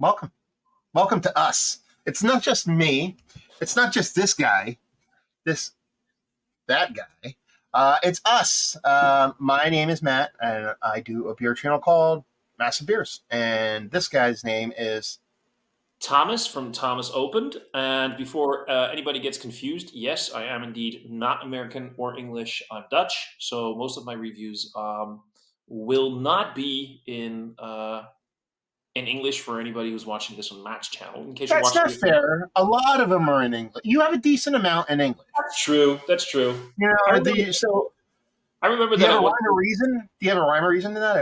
Welcome. Welcome to us. It's not just me. It's not just this guy, that guy. It's us. My name is Matt, and I do a beer channel called Massive Beers. And this guy's name is Thomas from Thomas Opent. And before anybody gets confused, yes, I am indeed not American or English. I'm Dutch. So most of my reviews will not be in English for anybody who's watching this on Matt's channel. In case you're That's watching not it, fair. A lot of them are in English. You have a decent amount in English. that's true. That's true. You I know, remember, I remember do you that have at a one rhyme or reason? Do you have a rhyme or reason to that?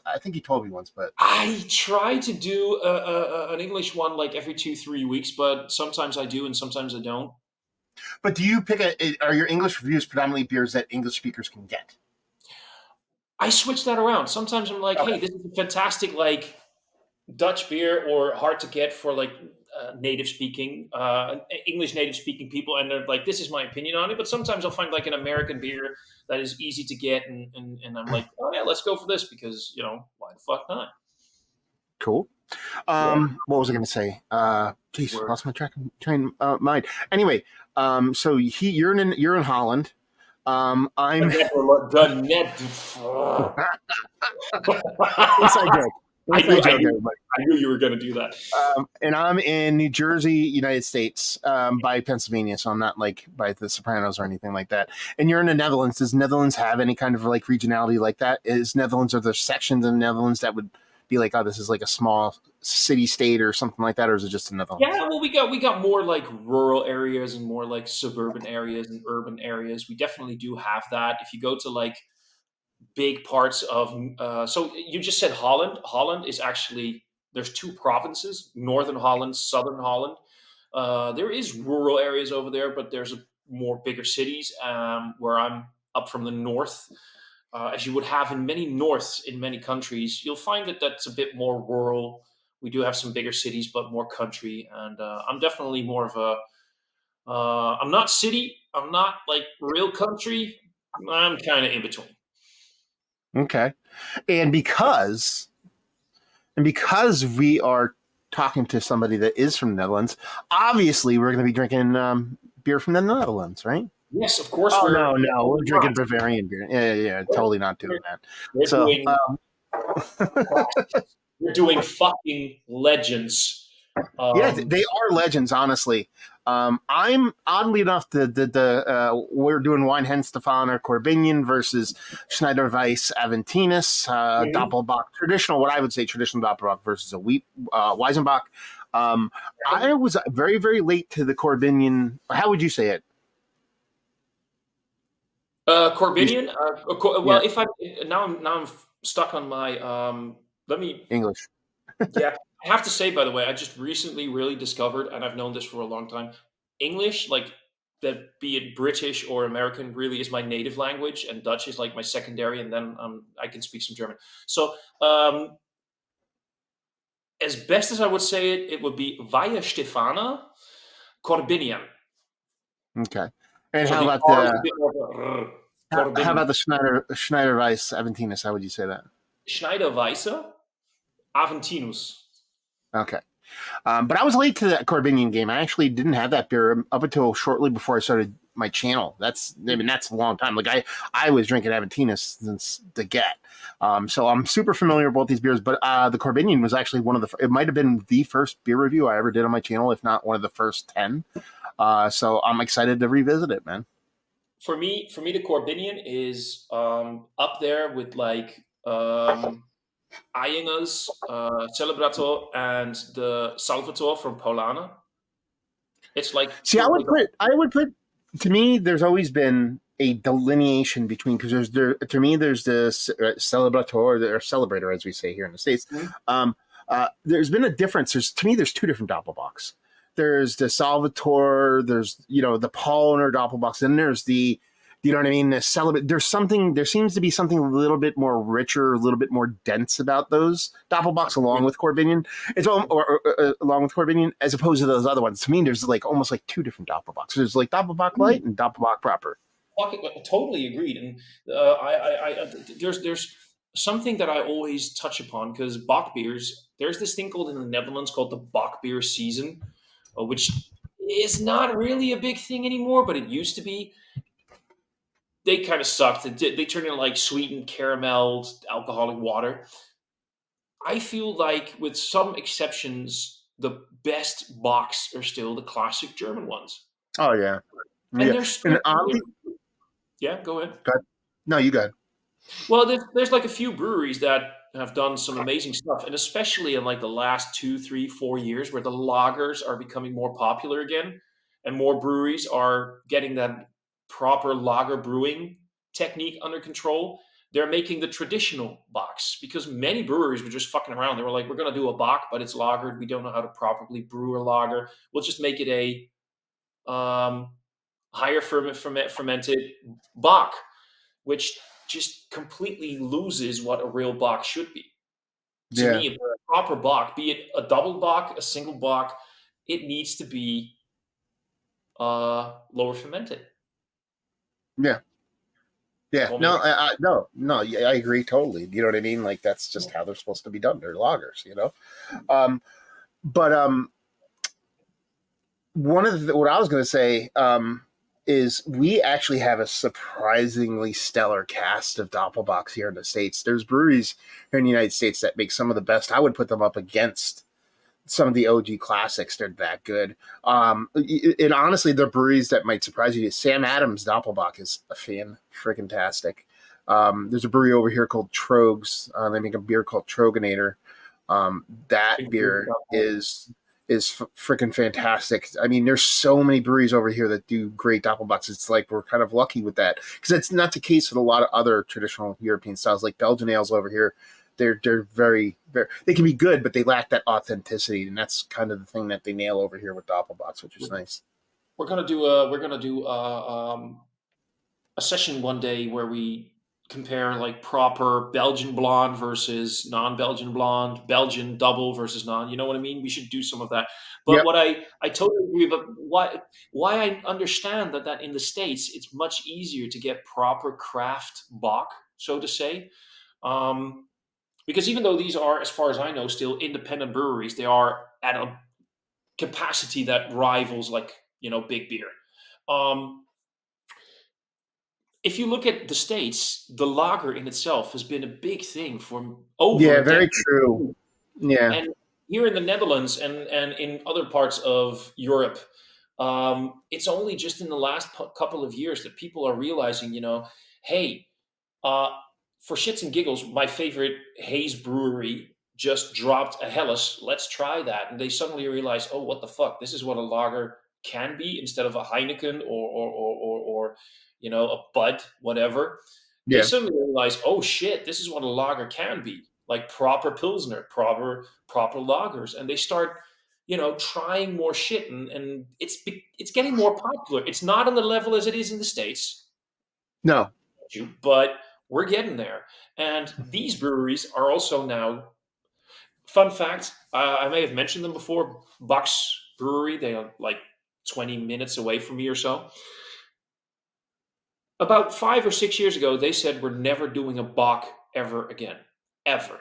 I think you told me once, but I try to do an English one like every 2-3 weeks, but sometimes I do and sometimes I don't. do you are your English reviews predominantly beers that English speakers can get? I switch that around. Sometimes I'm like, Okay. hey, this is a fantastic like Dutch beer or hard to get for like native speaking English native speaking people, and they're like, this is my opinion on it. But sometimes I'll find like an American beer that is easy to get, and I'm like, oh yeah, let's go for this because why the fuck not? Cool. Yeah, What was I going to say? Geez, word. lost my train mind. Anyway, so you're in Holland. I'm The net. inside joke. I knew, Inside I joke, knew, everybody. I knew you were going to do that. And I'm in New Jersey, United States, by Pennsylvania. So I'm not like by the Sopranos or anything like that. And you're in the Netherlands. Does Netherlands have any kind of like regionality like that? Are there sections in the Netherlands that would be like, oh, this is like a small city state or something like that, or is it just the Netherlands? Yeah, well, we got more like rural areas and more like suburban areas and urban areas. We definitely do have that. If you go to like big parts of, so you just said Holland. Holland is actually there's two provinces: Northern Holland, Southern Holland. There is rural areas over there, but there's more bigger cities. Where I'm up from the north, as you would have in many norths in many countries, you'll find that that's a bit more rural. We do have some bigger cities, but more country. And I'm definitely more of a. I'm not city. I'm not like real country. I'm kind of in between. Okay. And because we are talking to somebody that is from the Netherlands, obviously we're going to be drinking beer from the Netherlands, right? Yes, of course Oh we're no, we're not. drinking Bavarian beer. Yeah, totally not doing We're, that. we're So, doing we're doing fucking legends. yeah, Um, they are legends, honestly. I'm oddly enough we're doing Weinhen Stefaner Korbinian versus Schneider Weiss Aventinus mhm. Doppelbock traditional. What I would say traditional Doppelbock versus a wheat Weizenbach. I was very very late to the Korbinian. How would you say it? You, Corbinian. Well, yeah, if I now I'm stuck on my. Let me. English. Yeah, I have to say, by the way, I just recently really discovered, and I've known this for a long time. English, like that, be it British or American, really is my native language, and Dutch is like my secondary, and then I can speak some German. So, as best as I would say it, it would be Via Stefana Corbinian. Okay. And So how the about R is the a bit more of a r, how Corbinian. about the Schneider Weiss Aventinus? How would you say that? Schneider Weisse Aventinus. Okay. But I was late to that Corbinian game. I actually didn't have that beer up until shortly before I started my channel. That's a long time. Like I was drinking Aventinus since the get. So I'm super familiar with both these beers. But the Corbinian was actually one of it might have been the first beer review I ever did on my channel, if not one of the first 10. So I'm excited to revisit it, man. For me, the Corbinian is up there with like Eyenger's Celebrator and the Salvatore from Polana. It's like See, two like I would put, to me, there's always been a delineation between, because to me, there's this celebrator or celebrator, as we say here in the States. Mhm. There's been a difference. To me, there's two different Doppelbocks. There's the Salvatore, there's, the Paulaner Doppelbocks, and there's you know what I mean? There seems to be something a little bit more richer, a little bit more dense about those Doppelbocks along with Corbinian. Along with Corbinian, as opposed to those other ones. To me, there's like almost like two different Doppelbocks. There's like Doppelbock Light and Doppelbock Proper. Totally agreed. And there's something that I always touch upon, because Bock beers, there's this thing called in the Netherlands called the Bock beer season, which is not really a big thing anymore, but it used to be. They kind of sucked. They turned into like sweetened caramel alcoholic water. I feel like, with some exceptions, the best Bocks are still the classic German ones, Oh yeah, and yeah. they're And still. oddly, Yeah, go ahead. God, no, you got. Well, there's like a few breweries that have done some amazing stuff, and especially in like the last 2, 3, 4 years, where the lagers are becoming more popular again, and more breweries are getting that proper lager brewing technique under control. They're making the traditional box, because many breweries were just fucking around. They were like, "We're going to do a bock, but it's lagered. We don't know how to properly brew a lager. We'll just make it a higher fermented bock," which just completely loses what a real Bach should be. To Yeah, me, a proper Bach, be it a double Bach, a single Bach, it needs to be lower fermented. yeah, yeah. Call me No, no. Yeah, I agree totally. You know what I mean? Like that's just how they're supposed to be done. They're loggers, you know. Um, but one of what I was going to say is we actually have a surprisingly stellar cast of Doppelbocks here in the States. There's breweries here in the United States that make some of the best. I would put them up against some of the OG classics. They're that good. And honestly, the breweries that might surprise you, Sam Adams Doppelbock is a fan freaking tastic. There's a brewery over here called Trogs. They make a beer called Troganator. That beer is freaking fantastic. I mean, there's so many breweries over here that do great doppelbocks. It's like we're kind of lucky with that because it's not the case with a lot of other traditional European styles, like Belgian ales over here. They're very they can be good, but they lack that authenticity, and that's kind of the thing that they nail over here with doppelbocks, which is nice. We're gonna do a session one day where we compare like proper Belgian blonde versus non-Belgian blonde, Belgian double versus non. You know what I mean? We should do some of that. But Yep. what I totally agree. But why I understand that in the States it's much easier to get proper craft Bock, so to say. Um, because even though these are, as far as I know, still independent breweries, they are at a capacity that rivals, like, big beer. Um, if you look at the States, the lager in itself has been a big thing for over Yeah, a very decade. true. Yeah. And here in the Netherlands and in other parts of Europe, it's only just in the last couple of years that people are realizing, hey, uh, for shits and giggles, my favorite Hayes brewery just dropped a Helles. Let's try that. And they suddenly realize, oh, what the fuck? This is what a lager can be instead of a Heineken or a Bud, whatever. They Yeah. suddenly realize, oh shit, this is what a lager can be. Like proper Pilsner, proper lagers. And they start, trying more shit, and it's getting more popular. It's not on the level as it is in the States, No. but we're getting there. And these breweries are also now, fun fact, I may have mentioned them before, Bucks Brewery, they are like 20 minutes away from me or so. About 5 or 6 years ago, they said we're never doing a Bach ever again. Ever.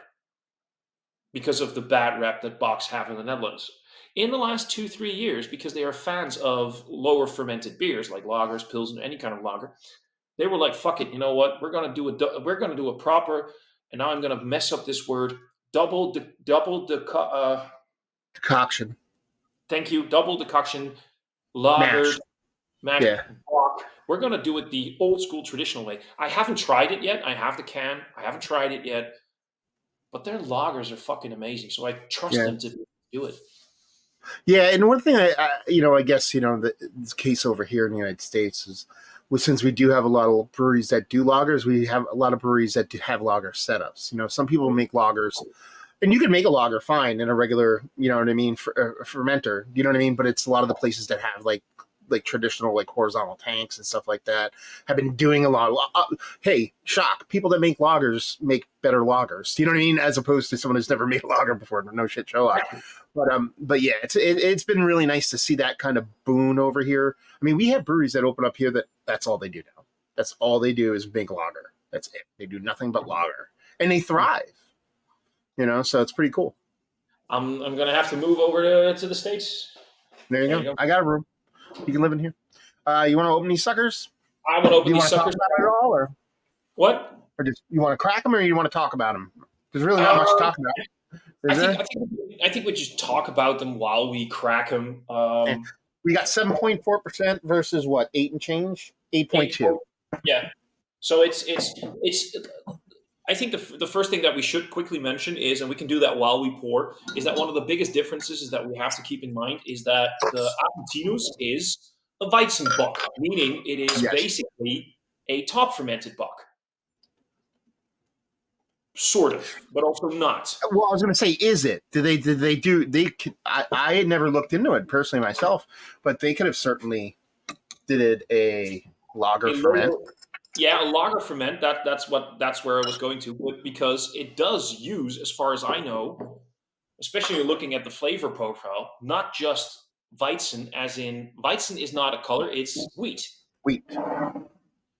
Because of the bad rep that Bachs have in the Netherlands. In the last 2, 3 years, because they are fans of lower fermented beers like lagers, pilsner, any kind of lager, they were like, "Fuck it, you know what? We're gonna do a proper." And now I'm gonna mess up this word. Double the. Decoction. Thank you. Double decoction, lagered, Mash. mashed Yeah. Bock. We're gonna do it the old school traditional way. I haven't tried it yet. I have the can. I haven't tried it yet, but their lagers are fucking amazing. So I trust Yeah. them to do it. Yeah, and one thing I guess the case over here in the United States is, since we do have a lot of breweries that do lagers, we have a lot of breweries that do have lager setups. Some people make lagers, and you can make a lager fine in a regular, you know what I mean, fermenter. You know what I mean, but it's a lot of the places that have like traditional like horizontal tanks and stuff like that have been doing a lot of, hey, shock, people that make lagers make better lagers, you know what I mean, as opposed to someone who's never made a lager before. No shit, Sherlock. But yeah, it's been really nice to see that kind of boon over here. I mean, we have breweries that open up here that's all they do now. That's all they do is make lager. That's it. They do nothing but lager. and they thrive. So it's pretty cool. I'm gonna have to move over to the States. There you There you go. go. I got a room. You can live in here. You want to open these suckers? I want to Do open you these want to talk suckers. about it at all, What? or just you want to crack them, or you want to talk about them? There's really not much to Um, talk about, I is think there? I think I think we just talk about them while we crack them. Yeah. We got 7.4% versus what, 8 and change, 8.2. Yeah. So it's. I think the first thing that we should quickly mention is, and we can do that while we pour, is that one of the biggest differences is that we have to keep in mind is that the Aventinus is a Weizenbock, meaning it is Yes. basically a top fermented bock, sort of, but also not. Well, I was going to say, is it? I had never looked into it personally myself, but they could have certainly did it a lager A ferment. lower, yeah, a lager ferment. That's where I was going to, but because it does use, as far as I know, especially looking at the flavor profile, not just Weizen, as in Weizen is not a color, it's wheat. Wheat.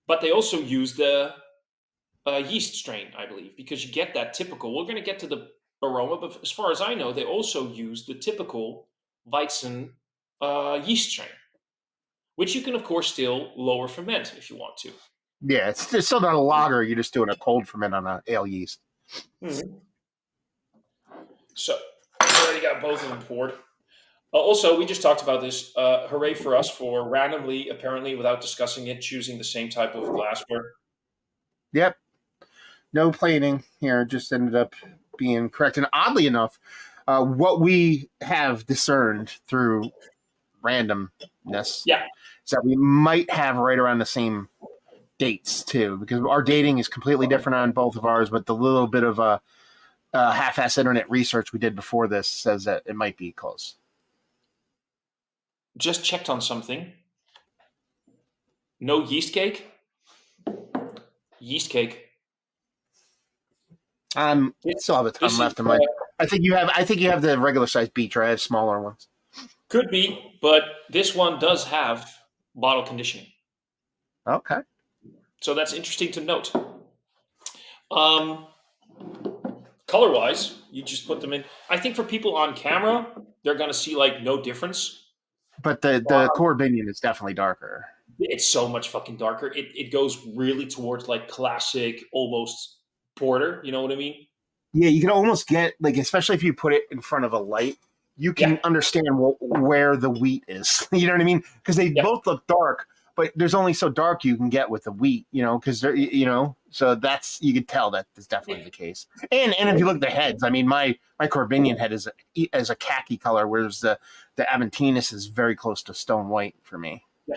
But they also use the yeast strain, I believe, because you get that typical. We're going to get to the aroma, but as far as I know, they also use the typical Weizen yeast strain, which you can, of course, still lower ferment if you want to. Yeah, it's still not a lager. You're just doing a cold ferment on a ale yeast. Mm-hmm. So I already got both of them poured. Also, we just talked about this. Hooray for us for randomly, apparently, without discussing it, choosing the same type of glassware. Yep. No plating here. Just ended up being correct. And oddly enough, what we have discerned through randomness Yeah. is that we might have right around the same dates too, because our dating is completely different on both of ours. But the little bit of half-ass internet research we did before this says that it might be close. Just checked on something. No yeast cake? Yeast cake. This, Still have a ton this is left in mine. I think you have. I think you have the regular size beacher. I have smaller ones. could be, but this one does have bottle conditioning. Okay. So that's interesting to note. Um, color wise, you just put them in. I think for people on camera, they're going to see like no difference. But the Korbinian is definitely darker. It's so much fucking darker. It goes really towards like classic, almost porter. You know what I mean? Yeah, you can almost get like, especially if you put it in front of a light, you Yeah, can understand where the wheat is. You know what I mean? Because they yeah. both look dark, but there's only so dark you can get with the wheat. Because they're so that's you could tell that is definitely the case. And if you look at the heads, I mean, my Korbinian head is a khaki color, whereas the Aventinus is very close to stone white for me. Yeah.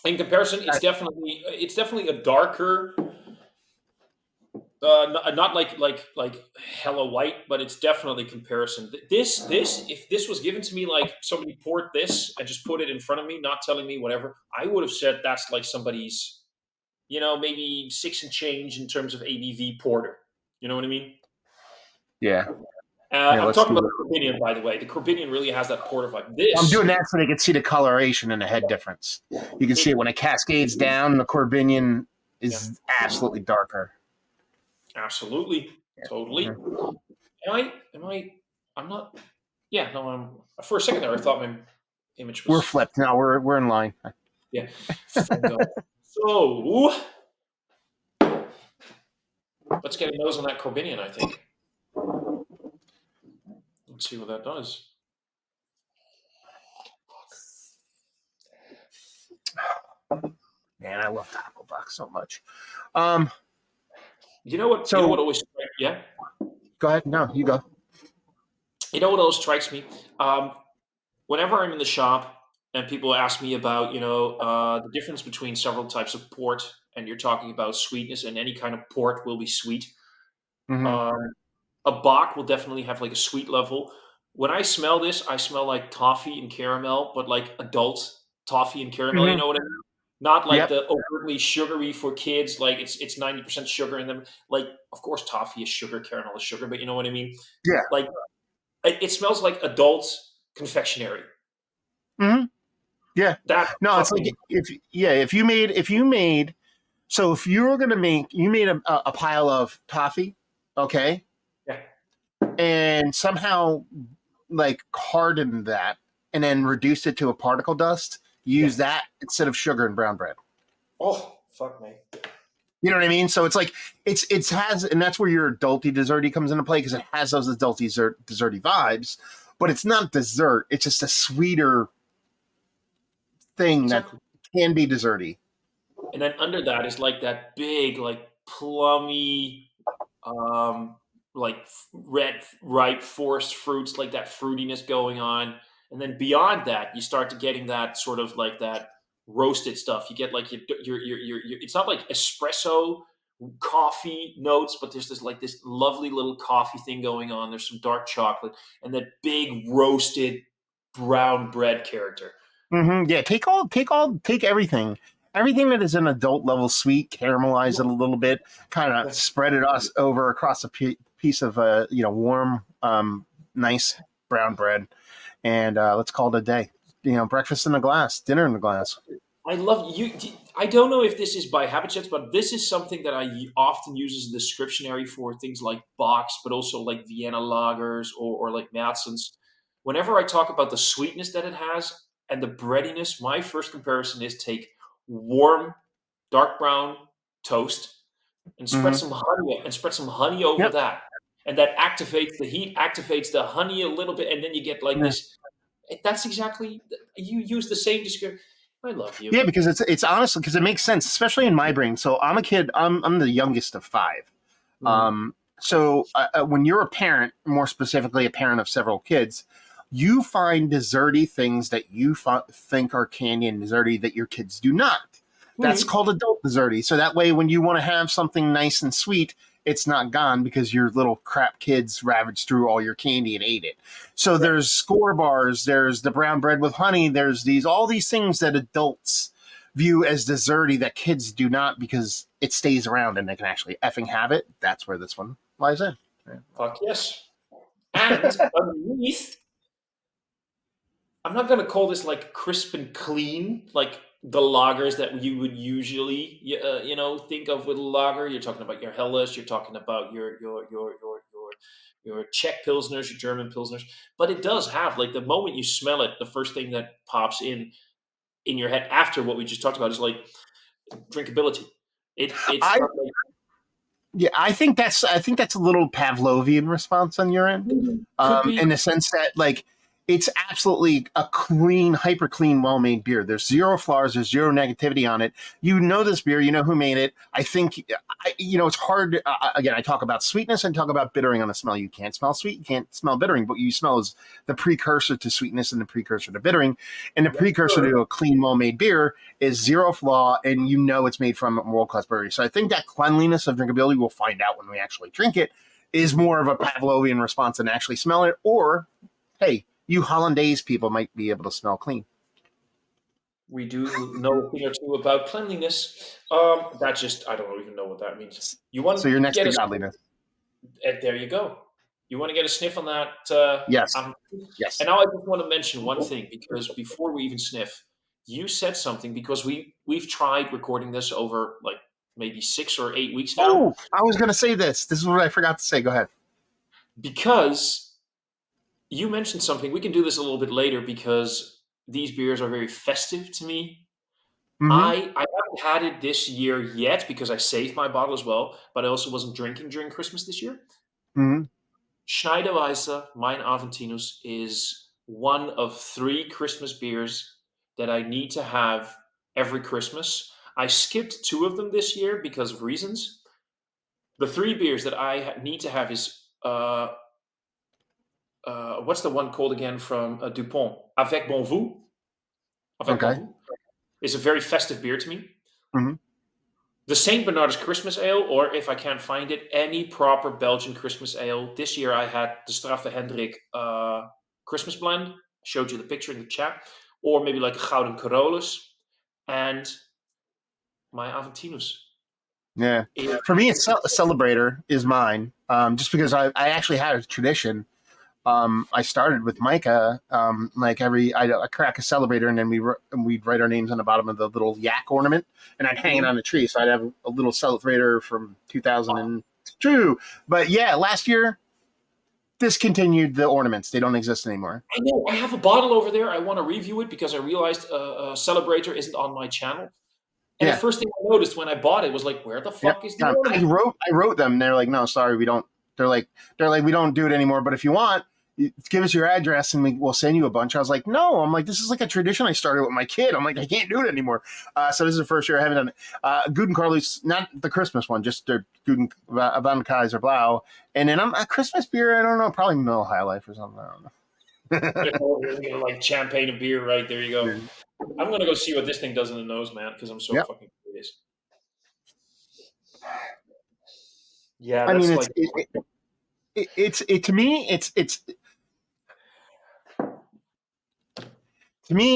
In comparison, it's definitely a darker, not like hella white, but it's definitely comparison. This if this was given to me like somebody poured this and just put it in front of me, not telling me whatever, I would have said that's like somebody's, maybe six and change in terms of ABV porter. You know what I mean? Yeah. Yeah. I'm Let's talking do about it. the Korbinian, by the way. The Korbinian really has that porter vibe. I'm doing This, that so they can see the coloration and the head difference. You can see it when it cascades down. The Korbinian yeah, is absolutely darker. absolutely, totally. Yeah. I'm not. Yeah, no. For a second there, I thought my image We're was. flipped. No, we're in line. Yeah. Thank God. So let's get a nose on that Corbinian, I think. Let's see what that does. Man, I love Taco Box so much. You know what? You know what So always. Yeah. go ahead. No, you go. You know what always strikes me? Whenever I'm in the shop and people ask me about, the difference between several types of port, and you're talking about sweetness, and any kind of port will be sweet. Mm-hmm. Um, a Bach will definitely have like a sweet level. When I smell this, I smell like toffee and caramel, but like adult toffee and caramel. You Mm-hmm. know what I mean? Not like Yep. the overtly sugary for kids. Like it's 90% sugar in them. Like, of course, toffee is sugar, caramel is sugar, but you know what I mean? Yeah. Like it smells like adult confectionery. Mm-hmm. Yeah. That No, it's like fucking if you made so if you were gonna make you made a pile of toffee okay, Yeah. and somehow like harden that and then reduce it to a particle dust, Yeah. use that instead of sugar and brown bread. Oh, fuck me. You know what I mean? So it's like it's has, and that's where your adulty desserty comes into play because it has those adulty desserty vibes, but it's not dessert. It's just a sweeter thing that Exactly. can be desserty. And then under that is like that big, like plummy, um, like red, ripe forest fruits, like that fruitiness going on. And then beyond that, you start to getting that sort of like that roasted stuff. You get like it's not like espresso coffee notes, but there's this lovely little coffee thing going on. There's some dark chocolate and that big roasted brown bread character. Yeah, take everything that is an adult level sweet, caramelize it a little bit, kind of That's spread it us over across a piece of warm, nice brown bread, and let's call it a day. Breakfast in a glass, dinner in a glass. I love you. I don't know if this is by habit checks, but this is something that often use as a descriptionary for things like Bach's, but also like Vienna lagers or like Märzen's. Whenever I talk about the sweetness that it has and the breadiness, my first comparison is take warm dark brown toast and Hmm. spread some honey over Yep. that, and that activates the heat, activates the honey a little bit, and then you get like Yeah. this. That's exactly you use the same description. I love you. Yeah, because it's honestly because it makes sense, especially in my brain. So I'm a kid. I'm the youngest of five. Mhm. When you're a parent, more specifically a parent of several kids, you find desserty things that you think are candy and desserty that your kids do not. That's Mhm. called adult desserty. So that way, when you want to have something nice and sweet, it's not gone because your little crap kids ravaged through all your candy and ate it. So Yeah. there's score bars, there's the brown bread with honey, there's all these things that adults view as desserty that kids do not because it stays around and they can actually effing have it. That's where this one lies in. Fuck yes. And underneath, I'm not gonna call this like crisp and clean, like the lagers that you would usually, think of with a lager. You're talking about your Helles, you're talking about your Czech pilsners, your German pilsners. But it does have like the moment you smell it, the first thing that pops in your head after what we just talked about is like drinkability. It's I got like Yeah, I think that's a little Pavlovian response on your end, could in be the sense that like it's absolutely a clean, hyper clean, well made beer. There's zero flaws, there's zero negativity on it. You know this beer, you know who made it. I think it's hard. Again, I talk about sweetness and talk about bittering on the smell. You can't smell sweet, you can't smell bittering, but what you smell is the precursor to sweetness and the precursor to bittering, and the yes, precursor sir. to a clean, well made beer is zero flaw, and you know it's made from world class brewery. So I think that cleanliness of drinkability, we'll find out when we actually drink it, is more of a Pavlovian response than actually smell it. Or, hey, you Hollandaise people might be able to smell clean. We do know a thing or two about cleanliness. That's just I don't even know what that means. You So want you're to next get to a godliness. there you go. You want to get a sniff on that. Yes, Um, and yes. now I just want to mention one thing because before we even sniff, you said something because we've tried recording this over like maybe 6 or 8 weeks now Oh, I was going to say this. This is what I forgot to say. Go ahead. because you mentioned something. We can do this a little bit later because these beers are very festive to me. Mm-hmm. I haven't had it this year yet because I saved my bottle as well, but I also wasn't drinking during Christmas this year. Mm-hmm. Schneiderweisse Mein Aventinus is one of three Christmas beers that I need to have every Christmas. I skipped two of them this year because of reasons. The three beers that I need to have is what's the one called again from Dupont? Avec Bon Vous. Avec Bon Okay. Vous is a very festive beer to me. Mm-hmm. The St. Bernard's Christmas Ale, or if I can't find it, any proper Belgian Christmas ale. This year I had the Straffe Hendrik Christmas blend. I showed you the picture in the chat. Or maybe like a Gouden Carolus. And my Aventinus. Yeah. It, For me, it's Celebrator is mine. Just because I actually had a tradition. I started with Micah. Like I crack a celebrator, and then we'd write our names on the bottom of the little yak ornament, and I'd hang it Mhm. on the tree. So I'd have a little celebrator from 2000. It's true. But yeah, last year discontinued the ornaments. They don't exist anymore. I know. I have a bottle over there. I want to review it because I realized Celebrator isn't on my channel. And the Yeah. first thing I noticed when I bought it was like, where the Yep. fuck is the Yeah. ornament? I wrote them. They're like, no, sorry, we don't. They're like, we don't do it anymore. But if you want, give us your address and we'll send you a bunch. I was like, no. I'm like, this is like a tradition I started with my kid. I'm like, I can't do it anymore. So this is the first year I haven't done it. Guten Carlos, not the Christmas one, just the Guten Van Kaiser Blau. And then I'm a Christmas beer. I don't know, probably Mill High Life or something. I don't It's like champagne and beer, right? There you go. know. I'm gonna go see what this thing does in the nose, man, because I'm so Yep. fucking curious. Yeah, I mean, that's like it's to me,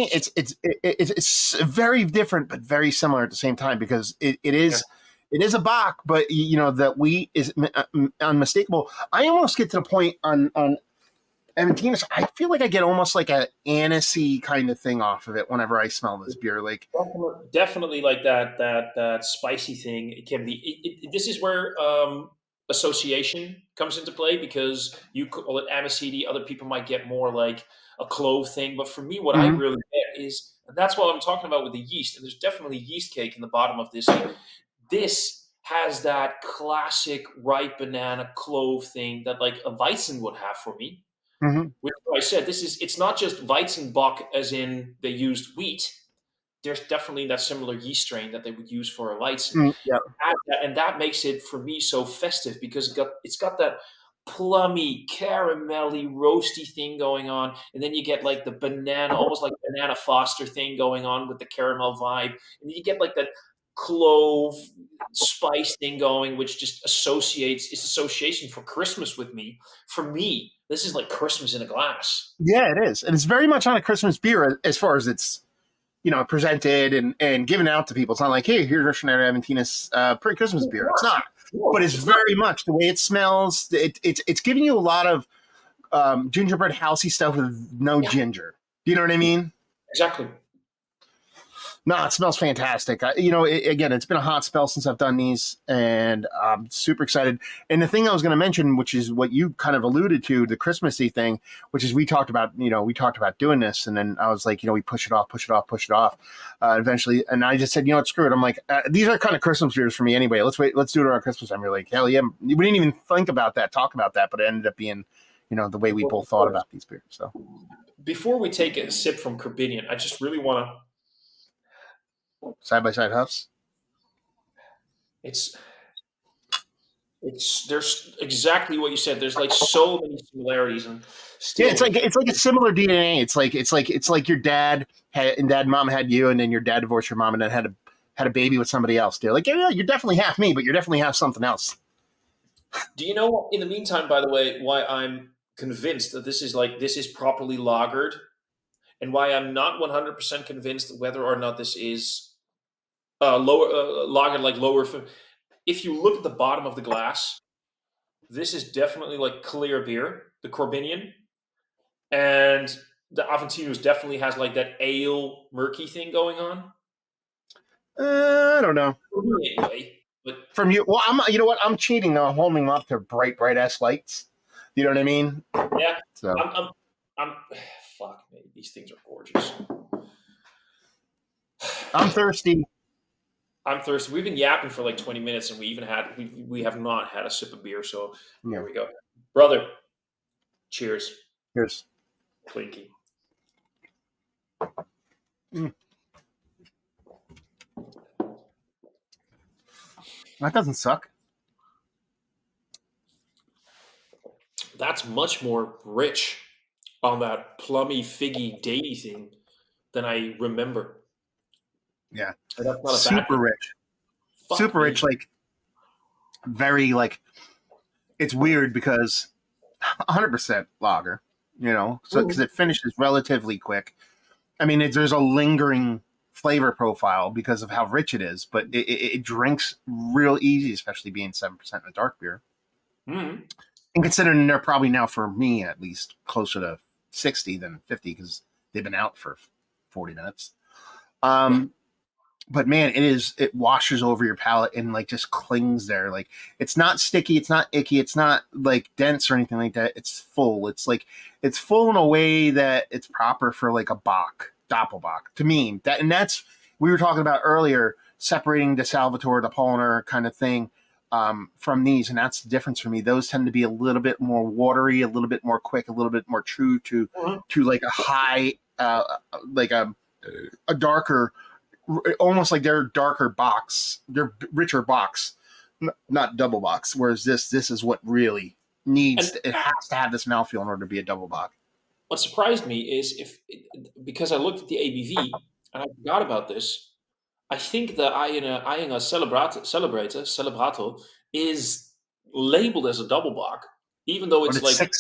it's very different but very similar at the same time because yeah. it is a Bach, but you know that wheat is unmistakable. I almost get to the point on Aventinus. I feel like I get almost like a anisey kind of thing off of it whenever I smell this beer. Like, Definitely like that spicy thing. It can be. This is where association comes into play because you call it aniseedy. Other people might get more like a clove thing. But for me, what I mm-hmm, really get is, and that's what I'm talking about with the yeast. And there's definitely yeast cake in the bottom of this. This has that classic ripe banana clove thing that like a Weizen would have for me. mm-hmm, Which I said, it's not just Weizenbock as in they used wheat. There's definitely that similar yeast strain that they would use for a Weizen. yeah, And that makes it for me so festive because it's got that plummy, caramelly, roasty thing going on, and then you get like the banana, almost like banana Foster thing going on with the caramel vibe, and then you get like that clove spice thing going, which just associates its association for Christmas with me. For me, this is like Christmas in a glass. yeah, it is, and it's very much on a Christmas beer as far as it's presented and given out to people. It's not like, hey, here's Russian Aventinus pre-Christmas beer. It's not, but No, it's it's not. very much the way it smells. It's giving you a lot of gingerbread housey stuff with no Yeah, ginger. Do you know what I mean? exactly. No, it smells fantastic. Again, it's been a hot spell since I've done these, and I'm super excited. And the thing I was going to mention, which is what you kind of alluded to, the Christmassy thing, which is we talked about doing this, and then I was like, we push it off, eventually. And I just said, screw it. I'm like, these are kind of Christmas beers for me anyway. Let's do it around Christmas. I'm like, hell yeah. We didn't even talk about that, but it ended up being, the way we both thought about these beers. So Before we take a sip from Korbinian, I just really want to. side by side huffs. It's there's exactly what you said. There's like so many similarities, and Yeah, still, it's like a similar DNA. It's like your dad had and dad mom had you, and then your dad divorced your mom, and then had a baby with somebody else. They're like, yeah, you're definitely half me, but you're definitely half something else. do you know? In the meantime, by the way, why I'm convinced that this is properly lagered, and why I'm not 100% convinced whether or not this is lower lagered like lower. If you look at the bottom of the glass, this is definitely like clear beer, the Korbinian, and the Aventinus definitely has like that ale murky thing going on. I don't know. Anyway, but From you, well, you know what? I'm cheating now. I'm holding them up to bright ass lights. You know what I mean? yeah, So I'm fuck me. These things are gorgeous. I'm thirsty. I'm thirsty. We've been yapping for like 20 minutes, and we have not had a sip of beer. So Yeah. here we go, brother. Cheers, Here's. Clinky. Mm. That doesn't suck. That's much more rich on that plummy, figgy, datey thing than I remember. Yeah. And that's not a bad Super thing. rich. Fuck Super me. rich. Like very like. It's weird because 100% lager. So because it finishes relatively quick. I mean, there's a lingering flavor profile because of how rich it is, but it drinks real easy, especially being 7% in a dark beer. Mm. And considering they're probably now, for me at least, closer to 60 than 50 because they've been out for 40 minutes. Yeah. but man, it washes over your palate and like just clings there. Like it's not sticky, it's not icky, it's not like dense or anything like that. It's full. It's like it's full in a way that it's proper for like a Bach, Doppelbock to me. That's we were talking about earlier, separating the Salvatore, the Paulaner kind of thing from these, and that's the difference for me. Those tend to be a little bit more watery, a little bit more quick, a little bit more true Mhm. to like a high, like a darker, almost like they're darker box, they're richer box, not double box. Whereas this is what really needs. And It has to have this mouthfeel in order to be a double box. what surprised me is because I looked at the ABV and I forgot about this. I think the Eyinger Celebrato is labeled as a double bock, even though But it's it's like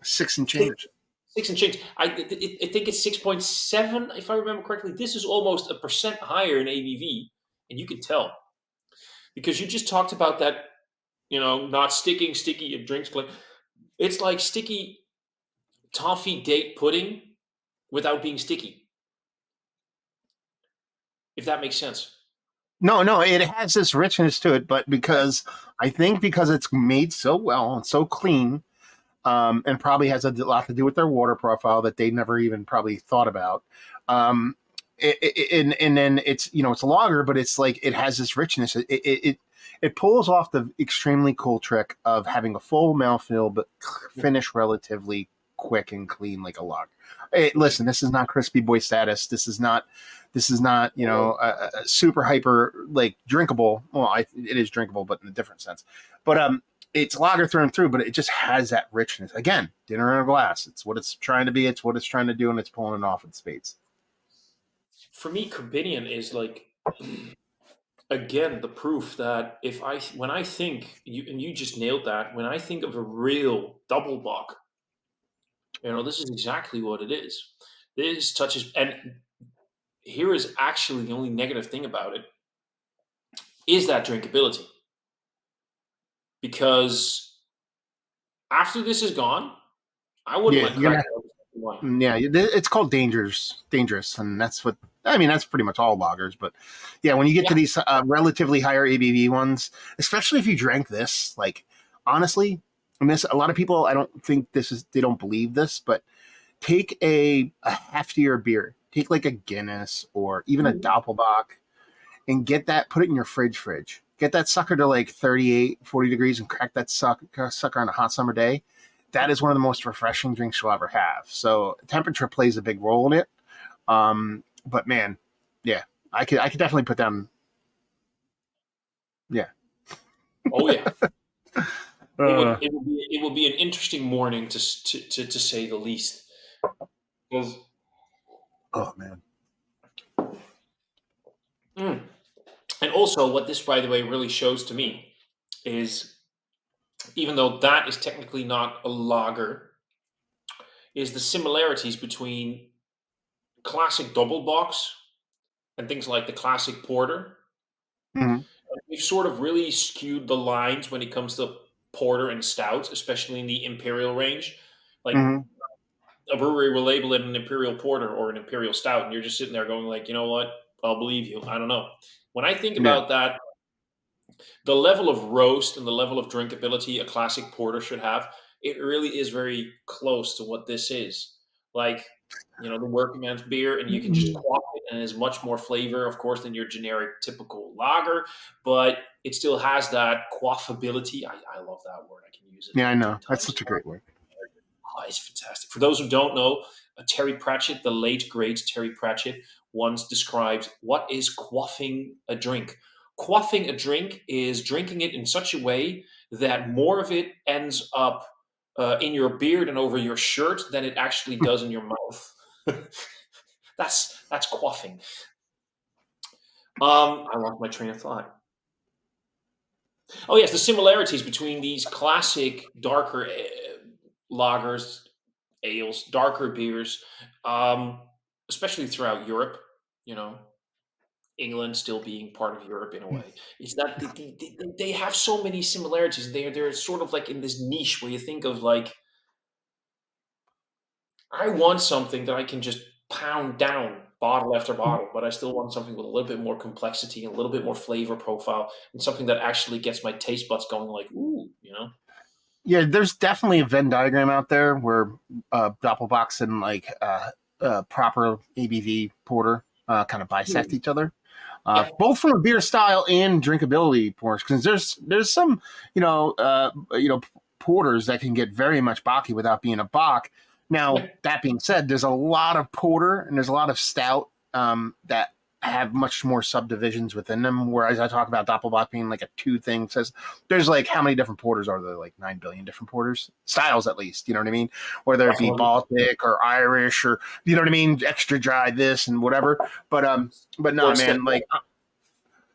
six and six, change. six and change. I think it's 6.7, if I remember correctly. This is almost a percent higher in ABV, and you can tell because you just talked about that. Not sticky, it drinks clean. It's like sticky toffee date pudding without being sticky, if that makes sense. No, no, it has this richness to it, but I think because it's made so well and so clean, and probably has a lot to do with their water profile that they never even probably thought about. Um, and then it's it's a lager, but it's like it has this richness. It pulls off the extremely cool trick of having a full mouthfeel but finish relatively quick and clean like a lager. Hey, listen, this is not crispy boy status. This is not a super hyper like drinkable. Well, it is drinkable, but in a different sense. But it's lager through and through, but it just has that richness. Again, dinner in a glass. It's what it's trying to be. It's what it's trying to do, and it's pulling it off in spades. For me, Korbinian is like again the proof that if I when I think you and you just nailed that when I think of a real double buck, this is exactly what it is. This touches, and here is actually the only negative thing about it is that drinkability because after this is gone, I wouldn't Yeah, mind you're cracking gonna. open some wine. Yeah, it's called dangerous, and that's what I mean. That's pretty much all loggers, but yeah, when you get Yeah, to these relatively higher ABV ones, especially if you drank this, like honestly, I mean, a lot of people, I don't think they don't believe this, but take a heftier beer, take like a Guinness or even a Doppelbock, and get that, put it in your fridge. Get that sucker to like 38, 40 degrees and crack that sucker on a hot summer day. That is one of the most refreshing drinks you'll ever have. So temperature plays a big role in it. But man, yeah, I could definitely put down. Yeah. oh yeah. Uh, It would be an interesting morning to say the least. 'Cause- oh man. Mm. And also, what this, by the way, really shows to me is even though that is technically not a lager, is the similarities between classic double box and things like the classic porter. Hmm. We've sort of really skewed the lines when it comes to porter and stouts, especially in the imperial range. Like Hmm. a brewery will label it an imperial porter or an imperial stout, and you're just sitting there going like, you know what? I'll believe you. I don't know. When I think Yeah. about that, the level of roast and the level of drinkability a classic porter should have, it really is very close to what this is. Like, the working man's beer, and you can just quaff it, and it has much more flavor, of course, than your generic typical lager, but it still has that quaffability. I love that word. I can use it Yeah, I 10 know. That's times. such a great word. Oh, it's fantastic. For those who don't know, Terry Pratchett, the late great Terry Pratchett, once described what is quaffing a drink. Quaffing a drink is drinking it in such a way that more of it ends up in your beard and over your shirt than it actually does in your mouth. That's quaffing. I lost my train of thought. Oh yes, the similarities between these classic darker lagers, ales, darker beers, um, especially throughout Europe. You know, England still being part of Europe in a way, is that they have so many similarities. They're sort of like in this niche where you think of like, I want something that I can just pound down. bottle after bottle, but I still want something with a little bit more complexity and a little bit more flavor profile and something that actually gets my taste buds going like, ooh, you know? Yeah, there's definitely a Venn diagram out there where Doppelbox and like proper ABV porter kind of bisect Hmm. each other, Yeah. both from a beer style and drinkability pours. Because there's some porters that can get very much bocky without being a bock. Now that being said, there's a lot of porter and there's a lot of stout that have much more subdivisions within them. Whereas I talk about Doppelbock being like a two thing. Says there's like how many different porters are there? Like 9 billion different porters styles at least. You know what I mean? Whether it be Definitely. Baltic or Irish or you know what I mean, extra dry this and whatever. But no, Or instead, man, like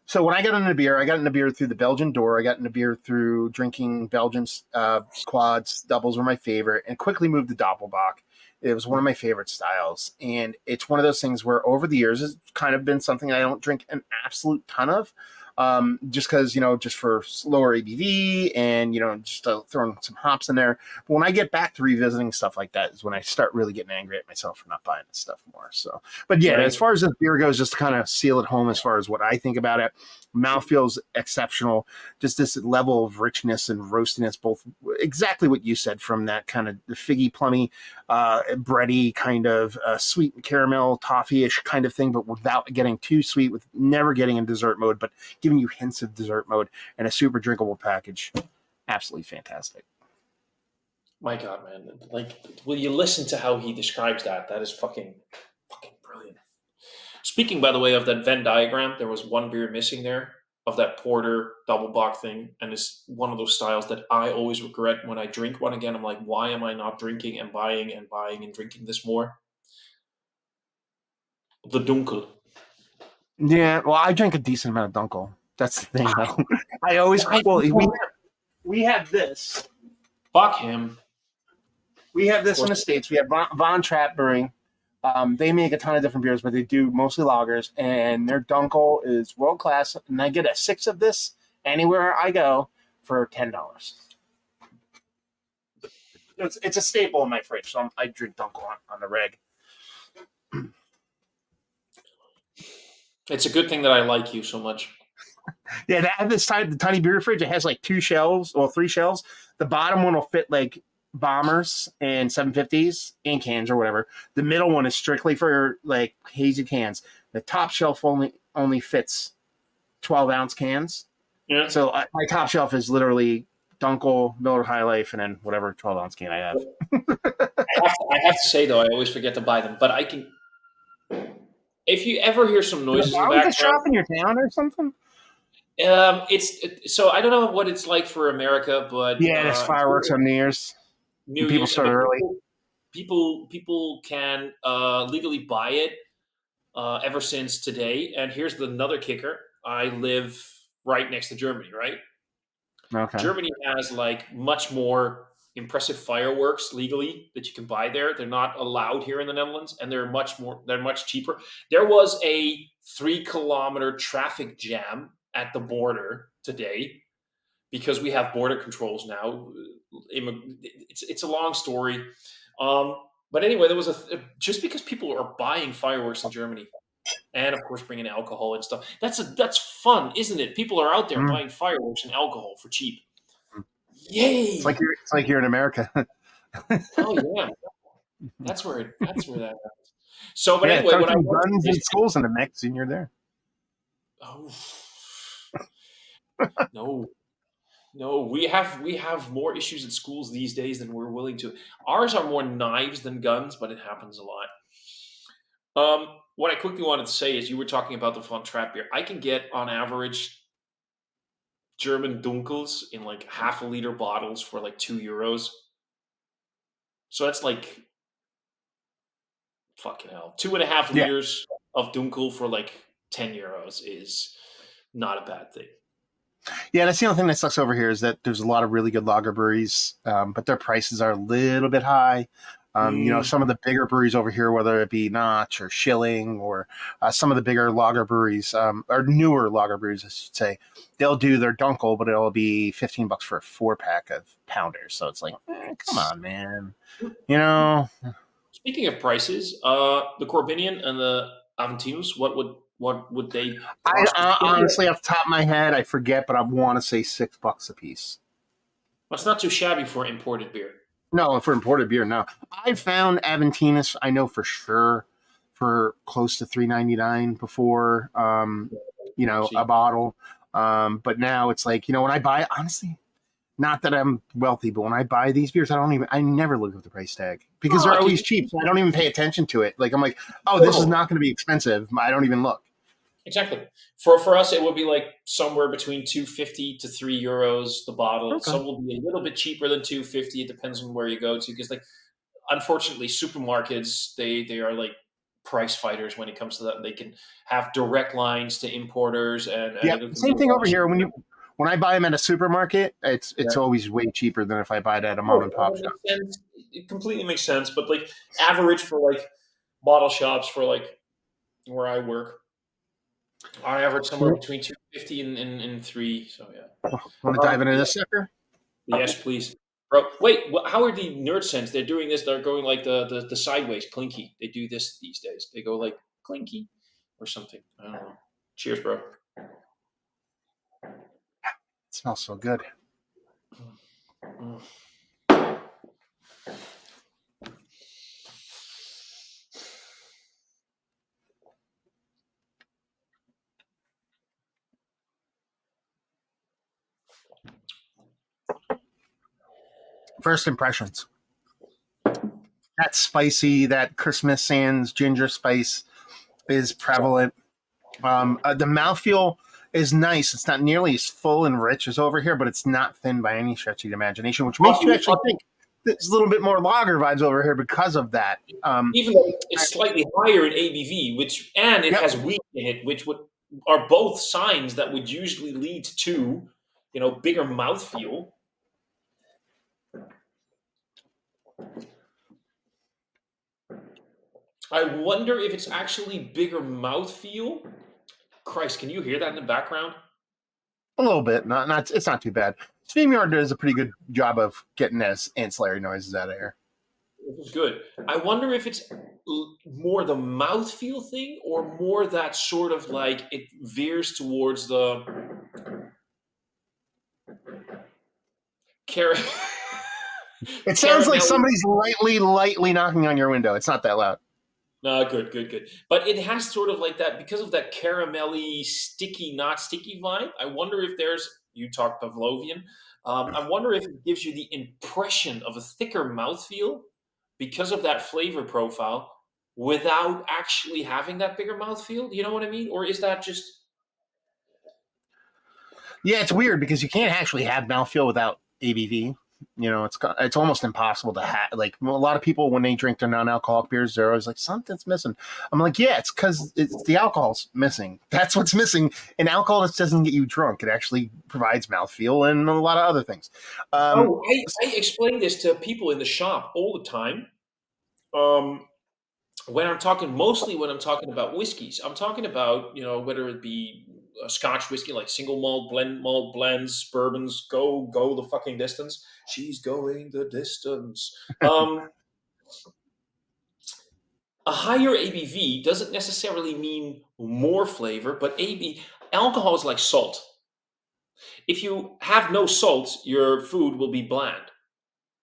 so when I got into beer, I got into beer through the Belgian door. I got into beer through drinking Belgian quads. Doubles were my favorite, and quickly moved to Doppelbock. It was one of my favorite styles, and it's one of those things where over the years it's kind of been something I don't drink an absolute ton of, just because just for lower ABV and just throwing some hops in there. But when I get back to revisiting stuff like that, is when I start really getting angry at myself for not buying this stuff more. So, but yeah, as right? far as this beer goes, just to kind of seal it home as far as what I think about it, mouth feels exceptional. Just this level of richness and roastiness, both exactly what you said from that kind of the figgy, plummy, bready kind of sweet caramel, toffee-ish kind of thing, but without getting too sweet, with never getting in dessert mode, but giving you hints of dessert mode and a super drinkable package. Absolutely fantastic. My God, man. Like, will you listen to how he describes that? That is fucking brilliant. Speaking, by the way, of that Venn diagram, there was one beer missing there of that porter double bock thing, and it's one of those styles that I always regret when I drink one again. I'm like, why am I not drinking and buying and buying and drinking this more? The Dunkel. Yeah, well, I drink a decent amount of Dunkel. That's the thing, though. I always I well, we have this. fuck him. We have Of this in course. the States. We have Von Trapp Brewing. They make a ton of different beers, but they do mostly lagers, and their Dunkel is world class. And I get a 6 of this anywhere I go for $10. It's a staple in my fridge, so I drink Dunkel on the reg. It's a good thing that I like you so much. Yeah, they have this the tiny beer fridge. It has like 2 shelves, well, 3 shelves. The bottom one will fit like bombers and 750s and cans or whatever. The middle one is strictly for like hazy cans. The top shelf only fits 12-ounce cans. Yeah. So my top shelf is literally Dunkel, Miller High Life, and then whatever 12-ounce can I have. I have to say though, I always forget to buy them, but I can. If you ever hear some Is noises in the there always a background, shop in your town or something? so I don't know what it's like for America, but Yeah, there's fireworks on New Year's, New and people Year's, start but early. people can legally buy it ever since today. And here's another kicker: I live right next to Germany, right? Okay. Germany has like much more impressive fireworks legally that you can buy there. They're not allowed here in the Netherlands, and they're much cheaper. There was a 3 kilometer traffic jam at the border today because we have border controls now. It's a long story. But anyway, there was just because people are buying fireworks in Germany, and of course bringing alcohol and stuff. That's fun, isn't it? People are out there Mm. buying fireworks and alcohol for cheap. It's like Yay! you're in America. Oh yeah, that's where that happens. So, but Yeah, anyway, throw what I some wanted to guns say, and schools in the mix, and you're there. oh no, no, we have more issues at schools these days than we're willing to. Ours are more knives than guns, but it happens a lot. What I quickly wanted to say is you were talking about the Von Trapp beer. I can get on average German Dunkels in like half a liter bottles for like €2. So that's like fucking hell. 2.5 Yeah, liters of Dunkel for like €10 is not a bad thing. yeah. That's the only thing that sucks over here is that there's a lot of really good lager breweries, but their prices are a little bit high. Mm, Some of the bigger breweries over here, whether it be Notch or Schilling or some of the bigger lager breweries, or newer lager breweries, I should say, they'll do their Dunkel, but it'll be $15 for a 4 pack of pounders. So it's like, come on, man. You know, speaking of prices, the Korbinian and the Aventinus? What would they I cost? honestly, off the top of my head, I forget, but I want to say $6 a piece. That's not too shabby for imported beer. No, for imported beer, no. I found Aventinus, I know for sure, for close to $3.99 before, a See, bottle. But now it's like, when I buy, honestly, not that I'm wealthy, but when I buy these beers, I never look at the price tag because they're oh, always cheap. So I don't even pay attention to it. Like, I'm like, oh, this is no, not going to be expensive. I don't even look. exactly. For us, it would be like somewhere between 250 to €3 the bottle. Okay. Some will be a little bit cheaper than 250. It depends on where you go to, because like unfortunately, supermarkets they are like price fighters when it comes to that. They can have direct lines to importers, and Yep. it can be Same a thing lot over here. cheaper. When I buy them at a supermarket, it's Yeah. always way cheaper than if I buy it at a mom Oh, and pop that shop. makes sense. It completely makes sense. But like average for like bottle shops for like where I work, I average somewhere between 250 and three. So yeah. Want to dive into Yeah. this sucker? Yes, please. Bro, wait. How are the nerd sense? They're doing this. They're going like the sideways clinky. They do this these days. They go like clinky or something. I don't know. Cheers, bro. It smells so good. Mm. First impressions. That spicy, that Christmas Sands ginger spice is prevalent. The mouthfeel is nice. It's not nearly as full and rich as over here, but it's not thin by any stretch of the imagination, which makes you actually think there's a little bit more lager vibes over here because of that. Even though it's slightly higher in ABV, and it Yep. has wheat in it, which are both signs that would usually lead to, bigger mouthfeel. I wonder if it's actually bigger mouthfeel. Christ, can you hear that in the background? A little bit. Not. It's not too bad. StreamYard does a pretty good job of getting those ancillary noises out of here. It was good. I wonder if it's more the mouthfeel thing or more that sort of like it veers towards the car- It sounds like caramel. somebody's lightly knocking on your window. It's not that loud. No, good, good, good. But it has sort of like that because of that caramelly, sticky, not sticky vibe. I wonder if there's, you talk Pavlovian. I wonder if it gives you the impression of a thicker mouthfeel because of that flavor profile without actually having that bigger mouthfeel. You know what I mean? Or is that just, Yeah, it's weird because you can't actually have mouthfeel without ABV. It's almost impossible to have. Like a lot of people when they drink their non-alcoholic beers, they're always like something's missing. I'm like, yeah, it's because it's the alcohol's missing. That's what's missing. And alcohol just doesn't get you drunk. It actually provides mouthfeel and a lot of other things. Um, oh, I explain this to people in the shop all the time. Um, mostly when I'm talking about whiskeys, I'm talking about, whether it be a Scotch whiskey, like single malt blends, bourbons, go the fucking distance. She's going the distance. A higher ABV doesn't necessarily mean more flavor, but alcohol is like salt. If you have no salt, your food will be bland.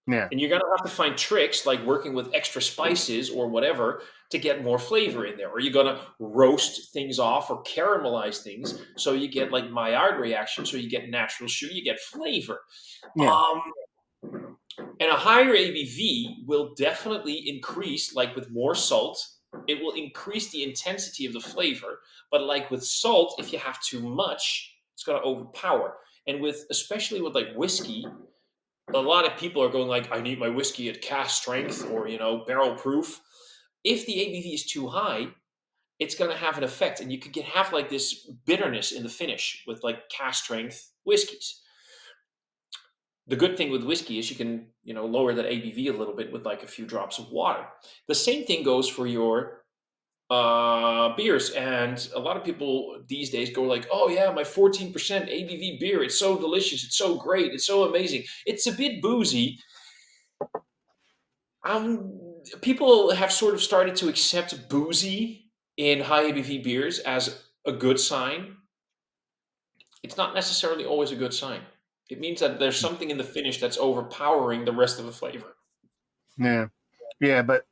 yeah, And you're going to have to find tricks like working with extra spices or whatever to get more flavor in there. Or you're going to roast things off or caramelize things so you get like Maillard reaction, so you get natural sugar, you get flavor. yeah, Um, and a higher ABV will definitely increase, like with more salt, it will increase the intensity of the flavor. But like with salt, if you have too much, it's going to overpower. And especially with like whiskey, a lot of people are going like, I need my whiskey at cask strength or barrel proof. If the ABV is too high, it's going to have an effect, and you could have like this bitterness in the finish with like cask strength whiskeys. The good thing with whiskey is you can lower that ABV a little bit with like a few drops of water. The same thing goes for your beers, and a lot of people these days go like, oh yeah, my 14% ABV beer, it's so delicious, it's so great, it's so amazing. It's a bit boozy. People have sort of started to accept boozy in high ABV beers as a good sign, it's not necessarily always a good sign. It means that there's something in the finish that's overpowering the rest of the flavor. Yeah, yeah, but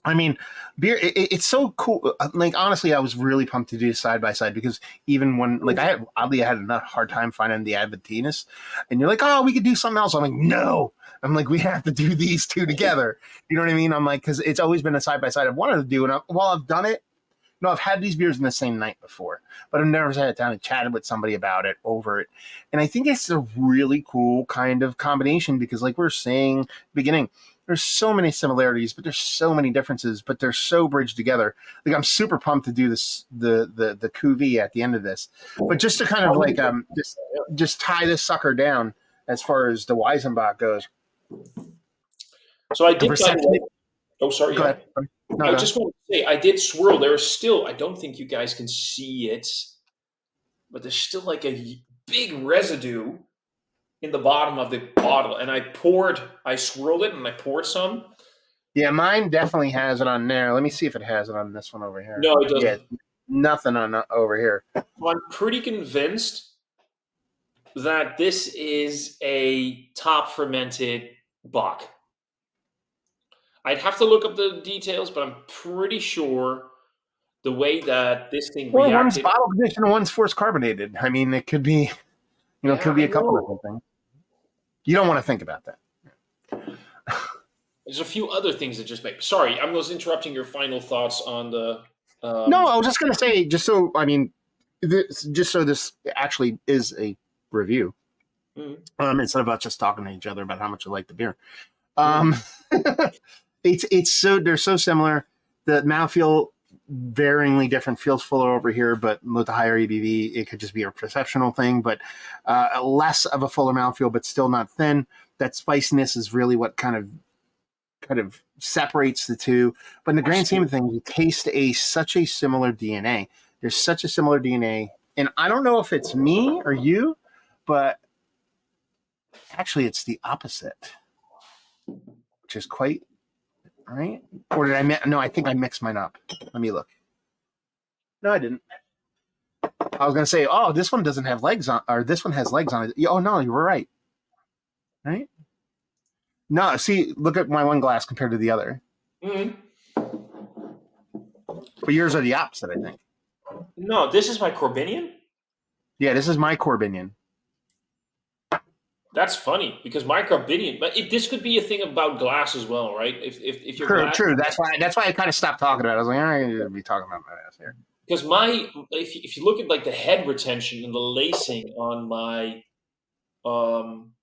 I mean, beer. It's so cool. Like honestly, I was really pumped to do side by side because even when like I had a hard time finding the Aventinus, and you're like, oh, we could do something else. I'm like, no. I'm like, we have to do these two together. You know what I mean? I'm like, because it's always been a side by side I've wanted to do, and while I've done it, no, I've had these beers in the same night before, but I've never sat down and chatted with somebody about it over it. And I think it's a really cool kind of combination because, like we are saying at the beginning, there's so many similarities, but there's so many differences, but they're so bridged together. Like I'm super pumped to do this the cuvee at the end of this, but just to kind of like just tie this sucker down as far as the Weizenbach goes. So I The did, by the perception. way. Oh, sorry. Go Yeah. ahead. No, I go ahead. just want to say I did swirl. There is still. I don't think you guys can see it, but there's still like a big residue in the bottom of the bottle, and I swirled it, and I poured some. Yeah, mine definitely has it on there. Let me see if it has it on this one over here. No, it Yeah, doesn't. nothing on over here. So I'm pretty convinced that this is a top fermented Bach. I'd have to look up the details, but I'm pretty sure the way that this thing Or one's reacted. bottle conditioned and one's force carbonated. I mean, it could be, it Yeah, could be I a couple know. different things. You don't want to think about that. There's a few other things that just make. Sorry, I was interrupting your final thoughts on the. No, Um, I was just going to say, just so, I mean, just so this actually is a review, mm, instead of us just talking to each other about how much we like the beer. mm. Um, it's so, they're so similar. The mouthfeel varyingly different, feels fuller over here, but with the higher ABV, it could just be a perceptional thing, but less of a fuller mouthfeel, but still not thin. That spiciness is really what kind of separates the two. But in the grand scheme of Absolutely. things, you taste such a similar DNA. There's such a similar DNA, and I don't know if it's me or you, but actually, it's the opposite, which is quite right. Or did I? No, I think I mixed mine up. Let me look. No, I didn't. I was gonna say, oh, this one doesn't have legs on, or this one has legs on it. Oh no, you were right. Right? No, see, look at my one glass compared to the other. Mm. But yours are the opposite, I think. No, this is my Corbinian. Yeah, this is my Korbinian. That's funny because my Corbinian, but this could be a thing about glass as well, right? If your True, glass, true. That's why I kind of stopped talking about it. I was like, I need to be talking about my ass here. because if you look at like the head retention and the lacing on my um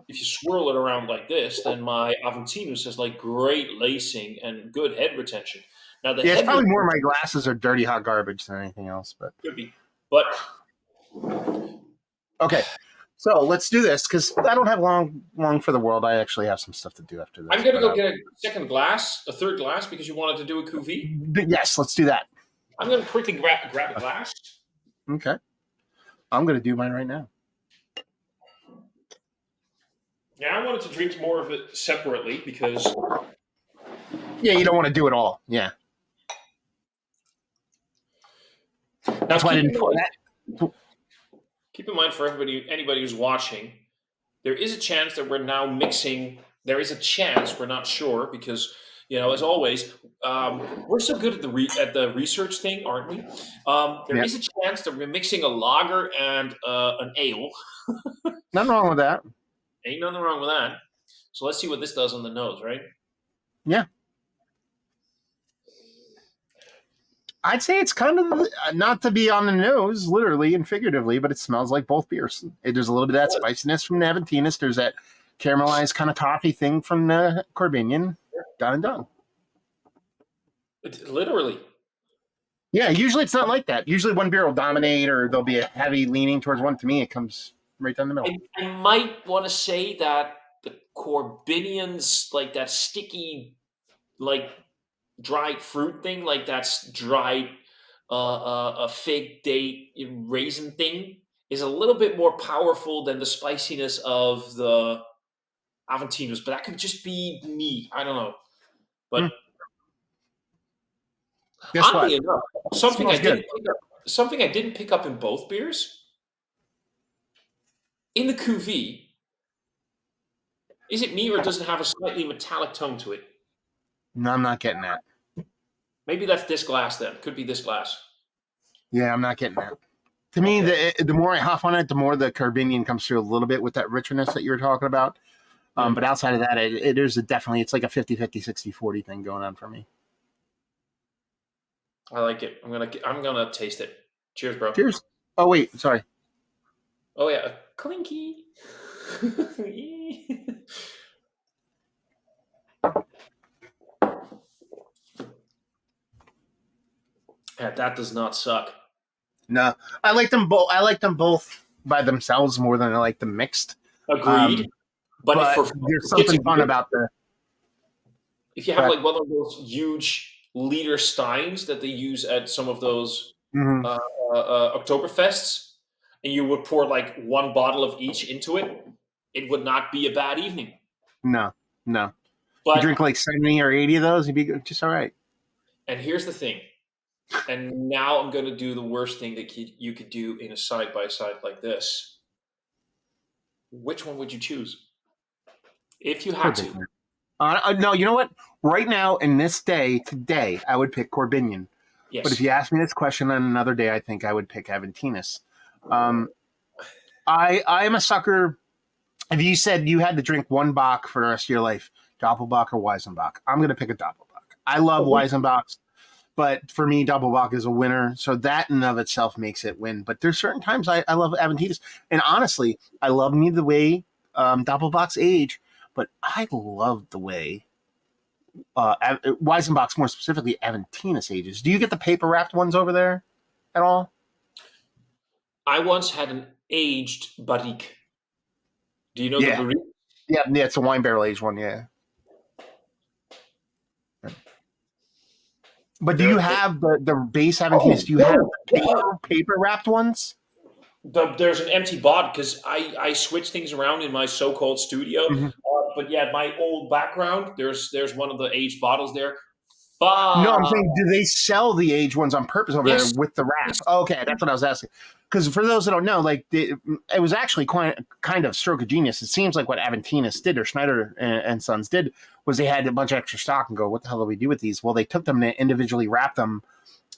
if you swirl it around like this, then my Aventinus has like great lacing and good head retention. Now the Yeah, it's head probably more retention my glasses are dirty hot garbage than anything else. But could be, but okay, so let's do this because I don't have long for the world. I actually have some stuff to do after I'm this. gonna But go get a third glass because you wanted to do a cuvee. yes, let's do that. I'm gonna quickly grab a glass. Okay, I'm gonna do mine right now. Yeah, I wanted to drink more of it separately because Yeah, you don't want to do it all. Yeah, now that's why I didn't pour that. keep in mind for anybody who's watching, there is a chance that we're now mixing. There is a chance we're not sure because as always, we're so good at the research thing, aren't we? There Yeah, is a chance that we're mixing a lager and an ale. nothing wrong with that. Ain't nothing wrong with that. So let's see what this does on the nose, right? Yeah, I'd say it's kind of not to be on the nose, literally and figuratively, but it smells like both beers. There's a little bit of that spiciness from the Aventinus. There's that caramelized kind of toffee thing from the Korbinian. Done and done. Literally. Yeah, usually it's not like that. Usually one beer will dominate or there'll be a heavy leaning towards one. To me, it comes right down the middle. I might want to say that the Corbinians, like that sticky, like dried fruit thing, like that's dried a fig date raisin thing, is a little bit more powerful than the spiciness of the Aventinus. But that could just be me. I don't know. But Hmm. Guess Oddly what? enough, It smells good. something I didn't pick up in both beers. In the cuvee, is it me or does it have a slightly metallic tone to it? No, I'm not getting that. Maybe that's this glass then. Could be this glass. Yeah, I'm not getting that. To me, Okay. the more I hop on it, the more the Korbinian comes through a little bit with that richness that you were talking about. Hmm. But outside of that, it is definitely, it's like a 50-50, 60-40 thing going on for me. I like it. I'm gonna taste it. Cheers, bro. Cheers. Oh, wait. Sorry. Oh yeah, clinky. Yeah, that does not suck. No, I like them both. I like them both by themselves more than I like them mixed. Agreed. Um, But if but for there's shits something and fun gigs, about the. if you have But like one of those huge liter steins that they use at some of those mhm, uh, Oktoberfests, and you would pour like one bottle of each into it, it would not be a bad evening. no, no. You But drink like 70 or 80 of those, you'd be just all right. and here's the thing, and now I'm going to do the worst thing that you could do in a side by side like this. Which one would you choose if you had to? Corbinian. No, you know what? Right now, in this day, today, I would pick Corbinian. But if you Yes. ask me this question on another day, I think I would pick Aventinus. Um, I am a sucker. If you said you had to drink one Bach for the rest of your life, Doppelbock or Weizenbach, I'm going to pick a Doppelbock. I love Weizenbachs, but for me, Doppelbock is a winner. So that in and of itself makes it win. But there's certain times I love Aventinus. And honestly, I love me the way Doppelbock's age, but I love the way Weizenbach's, more specifically Aventinus, ages. Do you get the paper wrapped ones over there at all? I once had an aged barrique. Do you know the Yeah, barrique? yeah, it's a wine barrel aged one. Yeah, but do you They're have the base Aventinus? oh Do you have no, the paper wrapped ones? there's an empty bot because I switch things around in my so-called studio. Mm-hmm. But yeah, my old background, there's one of the aged bottles there. No, I'm Fuck. saying, do they sell the aged ones on purpose over there Yes. with the wrap? Yes. Oh, okay, that's what I was asking. Because for those that don't know, like it was actually quite kind of stroke of genius. It seems like what Aventinus did, or Schneider and Sons did, was they had a bunch of extra stock and go, "What the hell do we do with these?" Well, they took them and individually wrapped them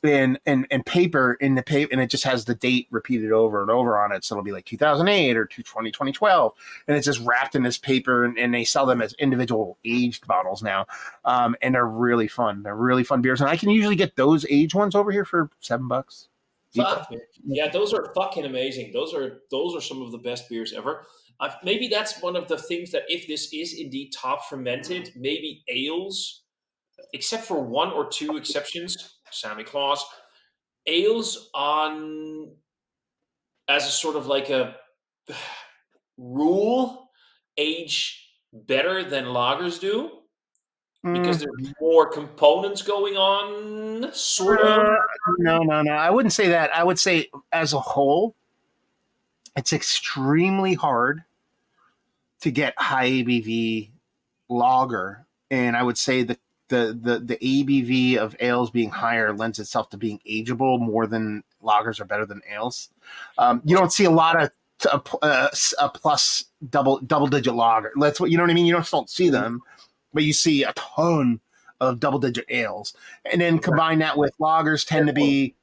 in paper in the paper, and it just has the date repeated over and over on it. So it'll be like 2008 or 2012, and it's just wrapped in this paper, and they sell them as individual aged bottles now, and they're really fun. They're really fun beers, and I can usually get those aged ones over here for $7, Fuck, man. Yeah, those are fucking amazing. Those are some of the best beers ever. Maybe that's one of the things that if this is indeed top fermented, maybe ales, except for one or two exceptions, Sammy Claus, ales on as a sort of like a rule age better than lagers do because Mm, there's more components going on, sort of. uh, no, no, no. I wouldn't say that. I would say, as a whole, it's extremely hard to get high ABV lager, and I would say that the ABV of ales being higher lends itself to being ageable more than lagers are better than ales. You don't see a lot of a plus double digit lager. That's what, you know what I mean. You don't see them, but you see a ton of double digit ales, and then combine that with lagers tend to be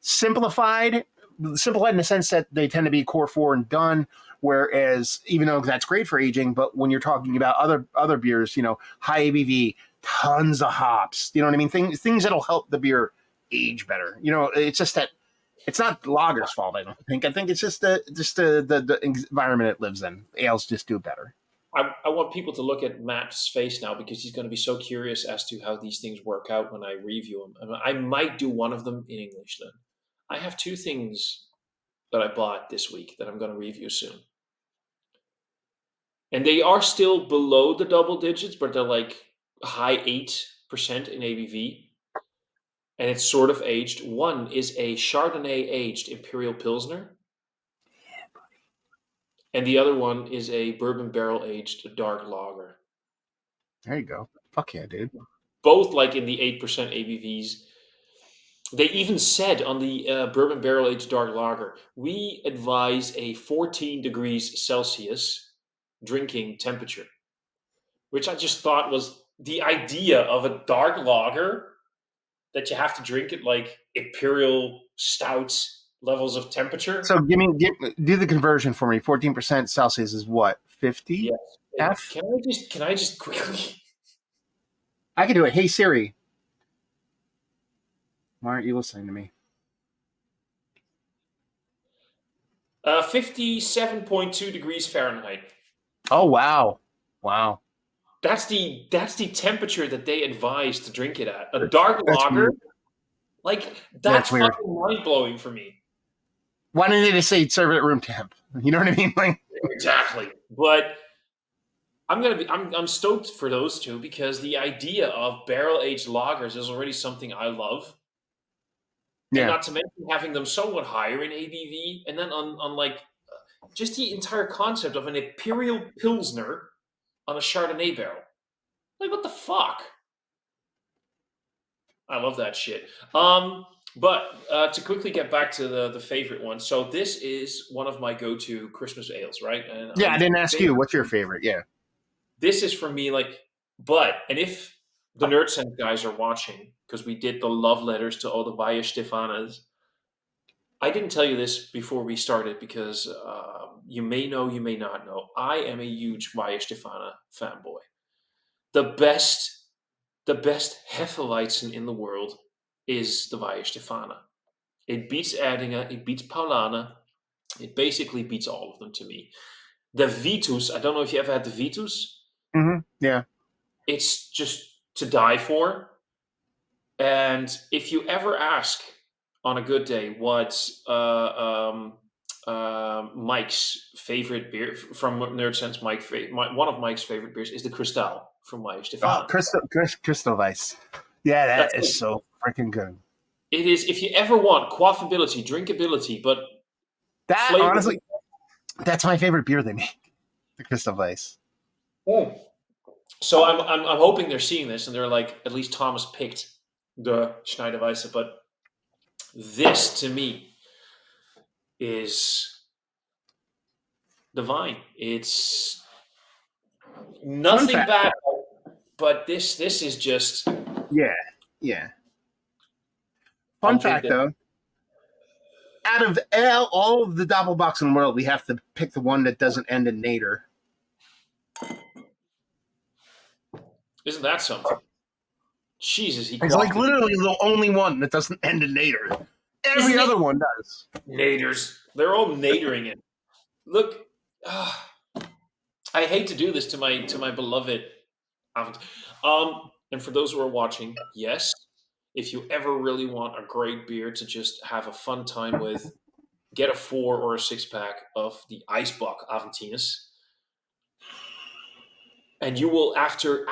simplified simplified in the sense that they tend to be core four and done. Whereas, even though that's great for aging, but when you're talking about other beers, high ABV, tons of hops, you know what I mean? Things that'll help the beer age better. It's just that it's not lager's fault. I don't think. I think it's just the environment it lives in. Ales just do better. I want people to look at Matt's face now because he's going to be so curious as to how these things work out when I review them. And I might do one of them in English then. I have two things that I bought this week that I'm going to review soon. And they are still below the double digits, but they're like high 8% in ABV. And it's sort of aged. One is a Chardonnay aged Imperial Pilsner. And the other one is a bourbon barrel aged dark lager. There you go. Fuck yeah, dude. Both like in the 8% ABVs. They even said on the bourbon barrel aged dark lager, we advise a 14 degrees Celsius drinking temperature, which I just thought was the idea of a dark lager that you have to drink at like imperial stout levels of temperature. So do the conversion for me. 14% Celsius is what? 50 Yes. F? Can I just quickly I can do it. Hey Siri, why aren't you listening to me? 57.2 degrees Fahrenheit. Oh wow, wow. That's the temperature that they advise to drink it at. A dark That's lager, weird. like That's that's weird. fucking mind blowing for me. Why didn't they just say serve it at room temp? You know what I mean? Like, Exactly. But I'm stoked for those two because the idea of barrel aged lagers is already something I love. And yeah. not to mention having them somewhat higher in ABV, and then on like just the entire concept of an imperial pilsner on a Chardonnay barrel. Like what the fuck? I love that shit. But to quickly get back to the favorite one, so this is one of my go-to Christmas ales, right? And Yeah, I I didn't ask you. What's your favorite? Yeah. this is for me like, and if the Nerd Sense guys are watching, because we did the love letters to all the Vaya Stefanas. I didn't tell you this before we started because you may know, you may not know. I am a huge Vaya Stefana fanboy. The best, the best Hefeweizen in the world is the Vaya Stefana. It beats Erdinger, it beats Paulana, it basically beats all of them to me. The Vitus, I don't know if you ever had the Vitus. Yeah. It's just to die for. And if you ever ask on a good day what's Mike's favorite beer from Nerd Sense, one of Mike's favorite beers is the Cristal from Maya Oh, Stefana. Crystal Ice. Yeah, That's that is it. so freaking good. It is, if you ever want quaffability, drinkability, but That flavor. honestly, that's my favorite beer they make. The Crystal Ice. Mm. So I'm hoping they're seeing this and they're like, at least Thomas picked the Schneiderweisse, but this to me is divine. It's Fun nothing fact. bad, but this is just. Yeah, yeah. Fun I'll drink fact this. though, out of all of the Doppelbocks in the world, we have to pick the one that doesn't end in nader. Isn't that something? Jesus, he It's like quaffed it. literally the only one that doesn't end in nader. Every Isn't it? other one does. Naders. They're all nadering it. Look, I hate to do this to my beloved Avant. And for those who are watching, yes, if you ever really want a great beer to just have a fun time with, get a 4 or a 6 pack of the Icebox Aventinus. And you will after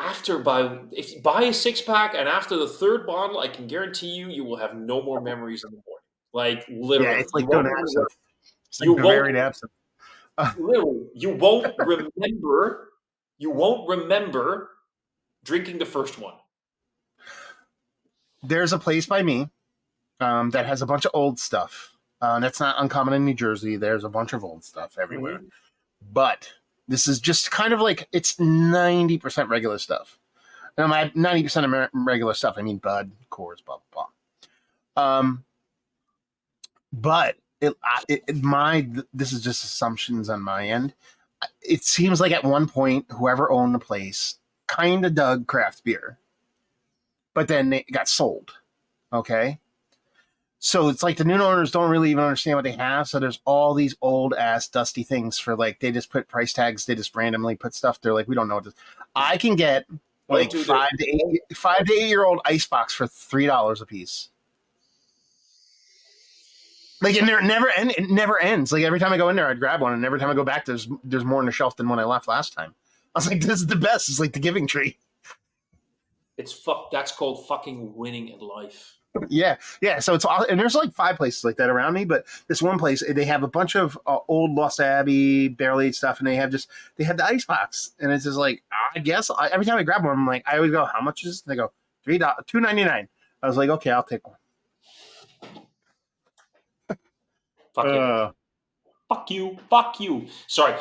if you buy a 6 pack and after the third bottle, I can guarantee you will have no more memories in the morning. Like Yeah, literally, it's like doing absinthe. It's you like won't Bavarian absinthe. literally you won't remember drinking the first one. There's a place by me that has a bunch of old stuff. That's not uncommon in New Jersey. There's a bunch of old stuff everywhere. Mhm. But this is just kind of like it's 90% regular stuff. And by 90% of regular stuff, I mean Bud, Coors, blah blah blah. But this is just assumptions on my end. It seems like at one point, whoever owned the place kind of dug craft beer, but then it got sold. Okay, so it's like the new owners don't really even understand what they have. So there's all these old ass dusty things for like they just put price tags. They just randomly put stuff. They're like, we don't know what this. I can get Don't like do this. 5 to 8 year old icebox for $3 a piece. Like and it never ends. Like every time I go in there, I'd grab one, and every time I go back, there's more on the shelf than when I left last time. I was like, this is the best. It's like the giving tree. That's called fucking winning at life. Yeah, yeah. So it's all, and there's like 5 places like that around me, but this one place they have a bunch of old Lost Abbey barrel aged stuff, and they have the ice box, and it's just like I guess every time I grab one, I'm like I always go, how much is this? And they go $3, $2.99. I was like, okay, I'll take one. Fuck you. Fuck you. Fuck you. Sorry.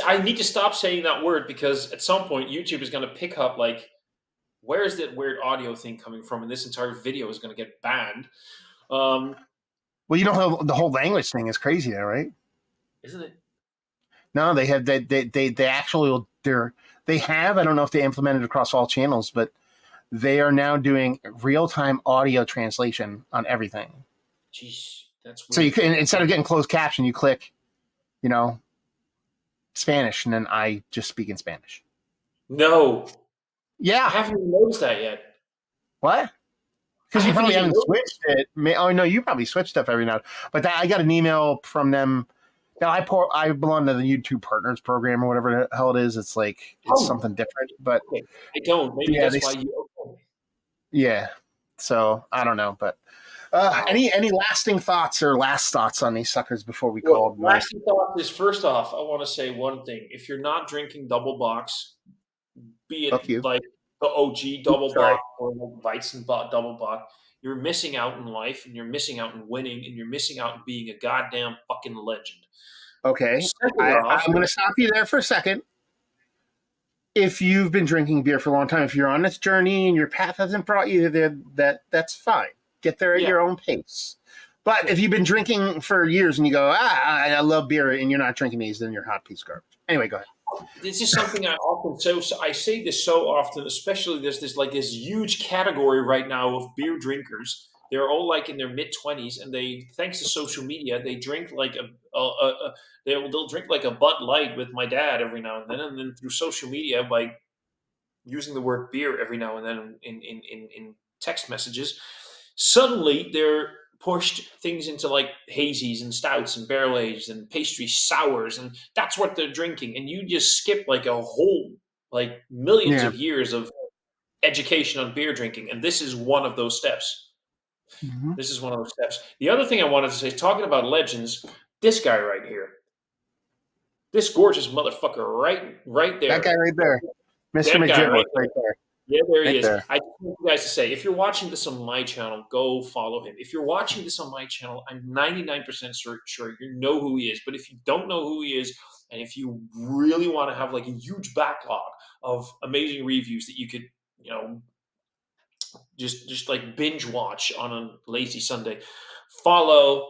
I need to stop saying that word because at some point YouTube is going to pick up like, where is that weird audio thing coming from? And this entire video is going to get banned. Well, you know, the whole language thing is crazy there, right? Isn't it? No, they have they actually they have. I don't know if they implemented it across all channels, but they are now doing real time audio translation on everything. Jeez, that's So you weird. can, instead of getting closed caption, you click, you know, Spanish, and then I just speak in Spanish. No, I Yeah. haven't even noticed that yet. What? I Because you haven't probably even haven't noticed. switched it. Oh no, you probably switched stuff every now. But I got an email from them. Now I belong to the YouTube Partners program or whatever the hell it is. It's like it's Oh, something different. But okay. I don't. Maybe yeah, that's why you. Okay. yeah. So I don't know. But Wow. any lasting thoughts or last thoughts on these suckers before we Well, call it night? last thought is first off, I want to say one thing. If you're not drinking double box, be Fuck it you. like the OG Oops, double sorry. box or like Weizen double box, you're missing out in life and you're missing out in winning and you're missing out in being a goddamn fucking legend. Okay. Second off, I'm going to stop you there for a second. If you've been drinking beer for a long time, if you're on this journey and your path hasn't brought you there, that's fine. Get there at yeah, your own pace. But yeah. if you've been drinking for years and you go, I love beer, and you're not drinking these, then you're hot piece of garbage. Anyway, go ahead. This is something I often say. So I say this so often, especially there's this huge category right now of beer drinkers. They're all like in their mid 20s, and they, thanks to social media, they drink like they'll drink like a Bud Light with my dad every now and then through social media by using the word beer every now and then in text messages. Suddenly they're pushed things into like hazies and stouts and barrel aged and pastry sours, and that's what they're drinking. And you just skip like a whole like millions Yeah. of years of education on beer drinking, and this is one of those steps. Mm-hmm. This is one of those steps. The other thing I wanted to say, talking about legends, this guy right here, this gorgeous motherfucker right That there, guy right there, Mr. that guy McGiblet, right right there, yeah, there he right is. there. I just want you guys to say, if you're watching this on my channel, go follow him. If you're watching this on my channel, I'm 99% sure you know who he is. But if you don't know who he is, and if you really want to have like a huge backlog of amazing reviews that you could, you know, just like binge watch on a lazy Sunday, follow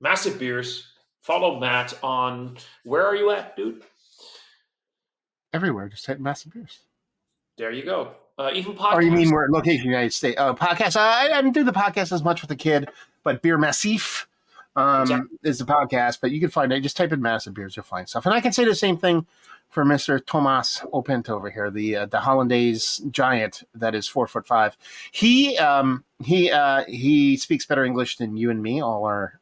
Massive Beers. Follow Matt on, where are you at, dude? Everywhere, just type massive beers. There you go. Even Or you mean podcast. we're location United States? Podcast. I didn't do the podcast as much with the kid, but Beer Massif Exactly. is the podcast. But you can find it. Just type in massive beers, you'll find stuff. And I can say the same thing for Mr. Thomas Opent over here, the Hollandaise giant that is 4'5". He speaks better English than you and me, all our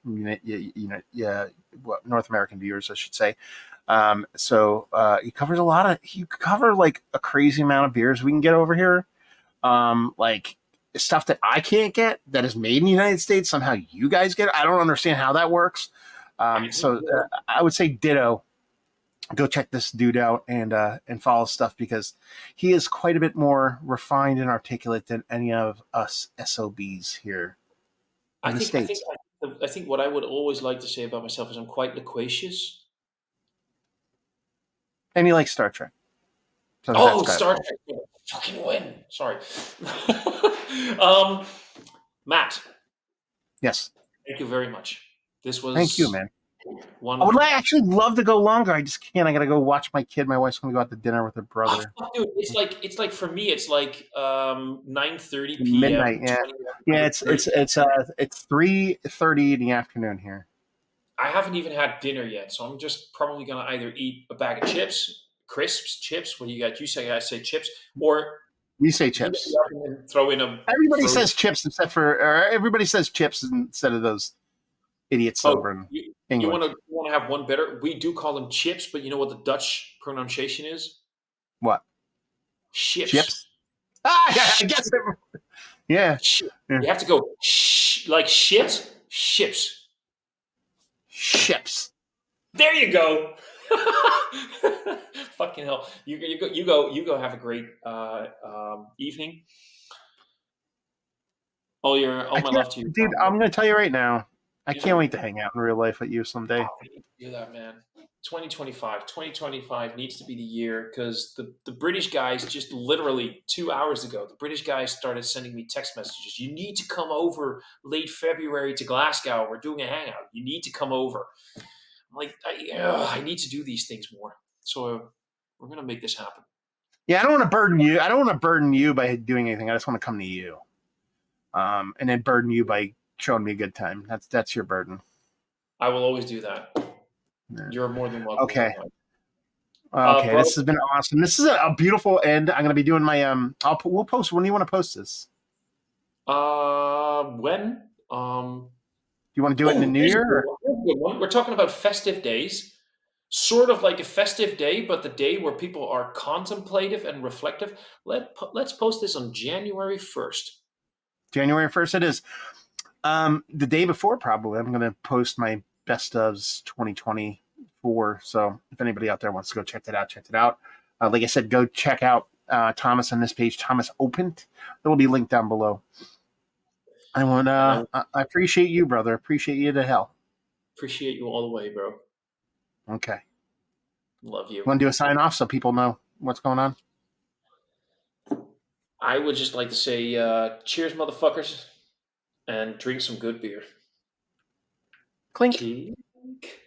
North American viewers, I should say. So you cover like a crazy amount of beers we can get over here. Like stuff that I can't get that is made in the United States. Somehow you guys get it. I don't understand how that works. I would say ditto. Go check this dude out and follow stuff because he is quite a bit more refined and articulate than any of us SOBs here I in the think I think States. I think what I would always like to say about myself is I'm quite loquacious. And he likes Star Trek. So that's Oh, kind of Star cool. Trek! Fucking win. Sorry, um, Matt. Yes. Thank you very much. This Thank you, was man. I would wonderful. actually love to go longer. I just can't. I got to go watch my kid. My wife's going to go out to dinner with her Oh, brother. fuck, dude, it's like for me, it's like 9:30 Midnight. p.m. Yeah, 20, yeah. 30. It's 3:30 in the afternoon here. I haven't even had dinner yet, so I'm just probably gonna either eat a bag of chips, crisps, chips. What do you got? You say I say chips, or You say heat it chips. up and then throw in a Everybody frozen. says chips except for, or everybody says chips instead of those idiots Oh, over in you England. want to have one better? We do call them chips, but you know what the Dutch pronunciation is? What? Chips. Chips? Ah, yeah, I guess. Chips. Yeah. Yeah. You have to go like shit, ships. Chips. There you go. Fucking hell! You go. Have a great evening. All I my can't, love to you. dude. I'm going to tell you right now. I can't wait to hang out in real life with you someday. We need to do that, man. 2025 needs to be the year because the British guys just literally 2 hours ago, the British guys started sending me text messages. You need to come over late February to Glasgow. We're doing a hangout. You need to come over. I'm like, I need to do these things more. So we're gonna make this happen. Yeah, I don't want to burden you. I don't want to burden you by doing anything. I just want to come to you, and then burden you by showing me a good time. That's your burden. I will always do that. Yeah. You're more than welcome. Okay. Okay, Bro, this has been awesome. This is a beautiful end. I'm gonna be doing my we'll post. When do you want to post this? when? Do you want to do it in the new Here's a year? good one. Here's a good one. We're talking about festive days, sort of like a festive day, but the day where people are contemplative and reflective. Let's post this on January 1st. January 1st. It is. The day before, probably. I'm gonna post my best ofs 2024. So if anybody out there wants to go check that out, check it out. Like I said, go check out Thomas on this page, Thomas Opent. It will be linked down below. I want. And I I appreciate you, brother. Appreciate you to hell. appreciate you all the way, bro. Okay. Love you. Want to do a sign off so people know what's going on? I would just like to say, cheers, motherfuckers, and drink some good beer. Clink. Clink.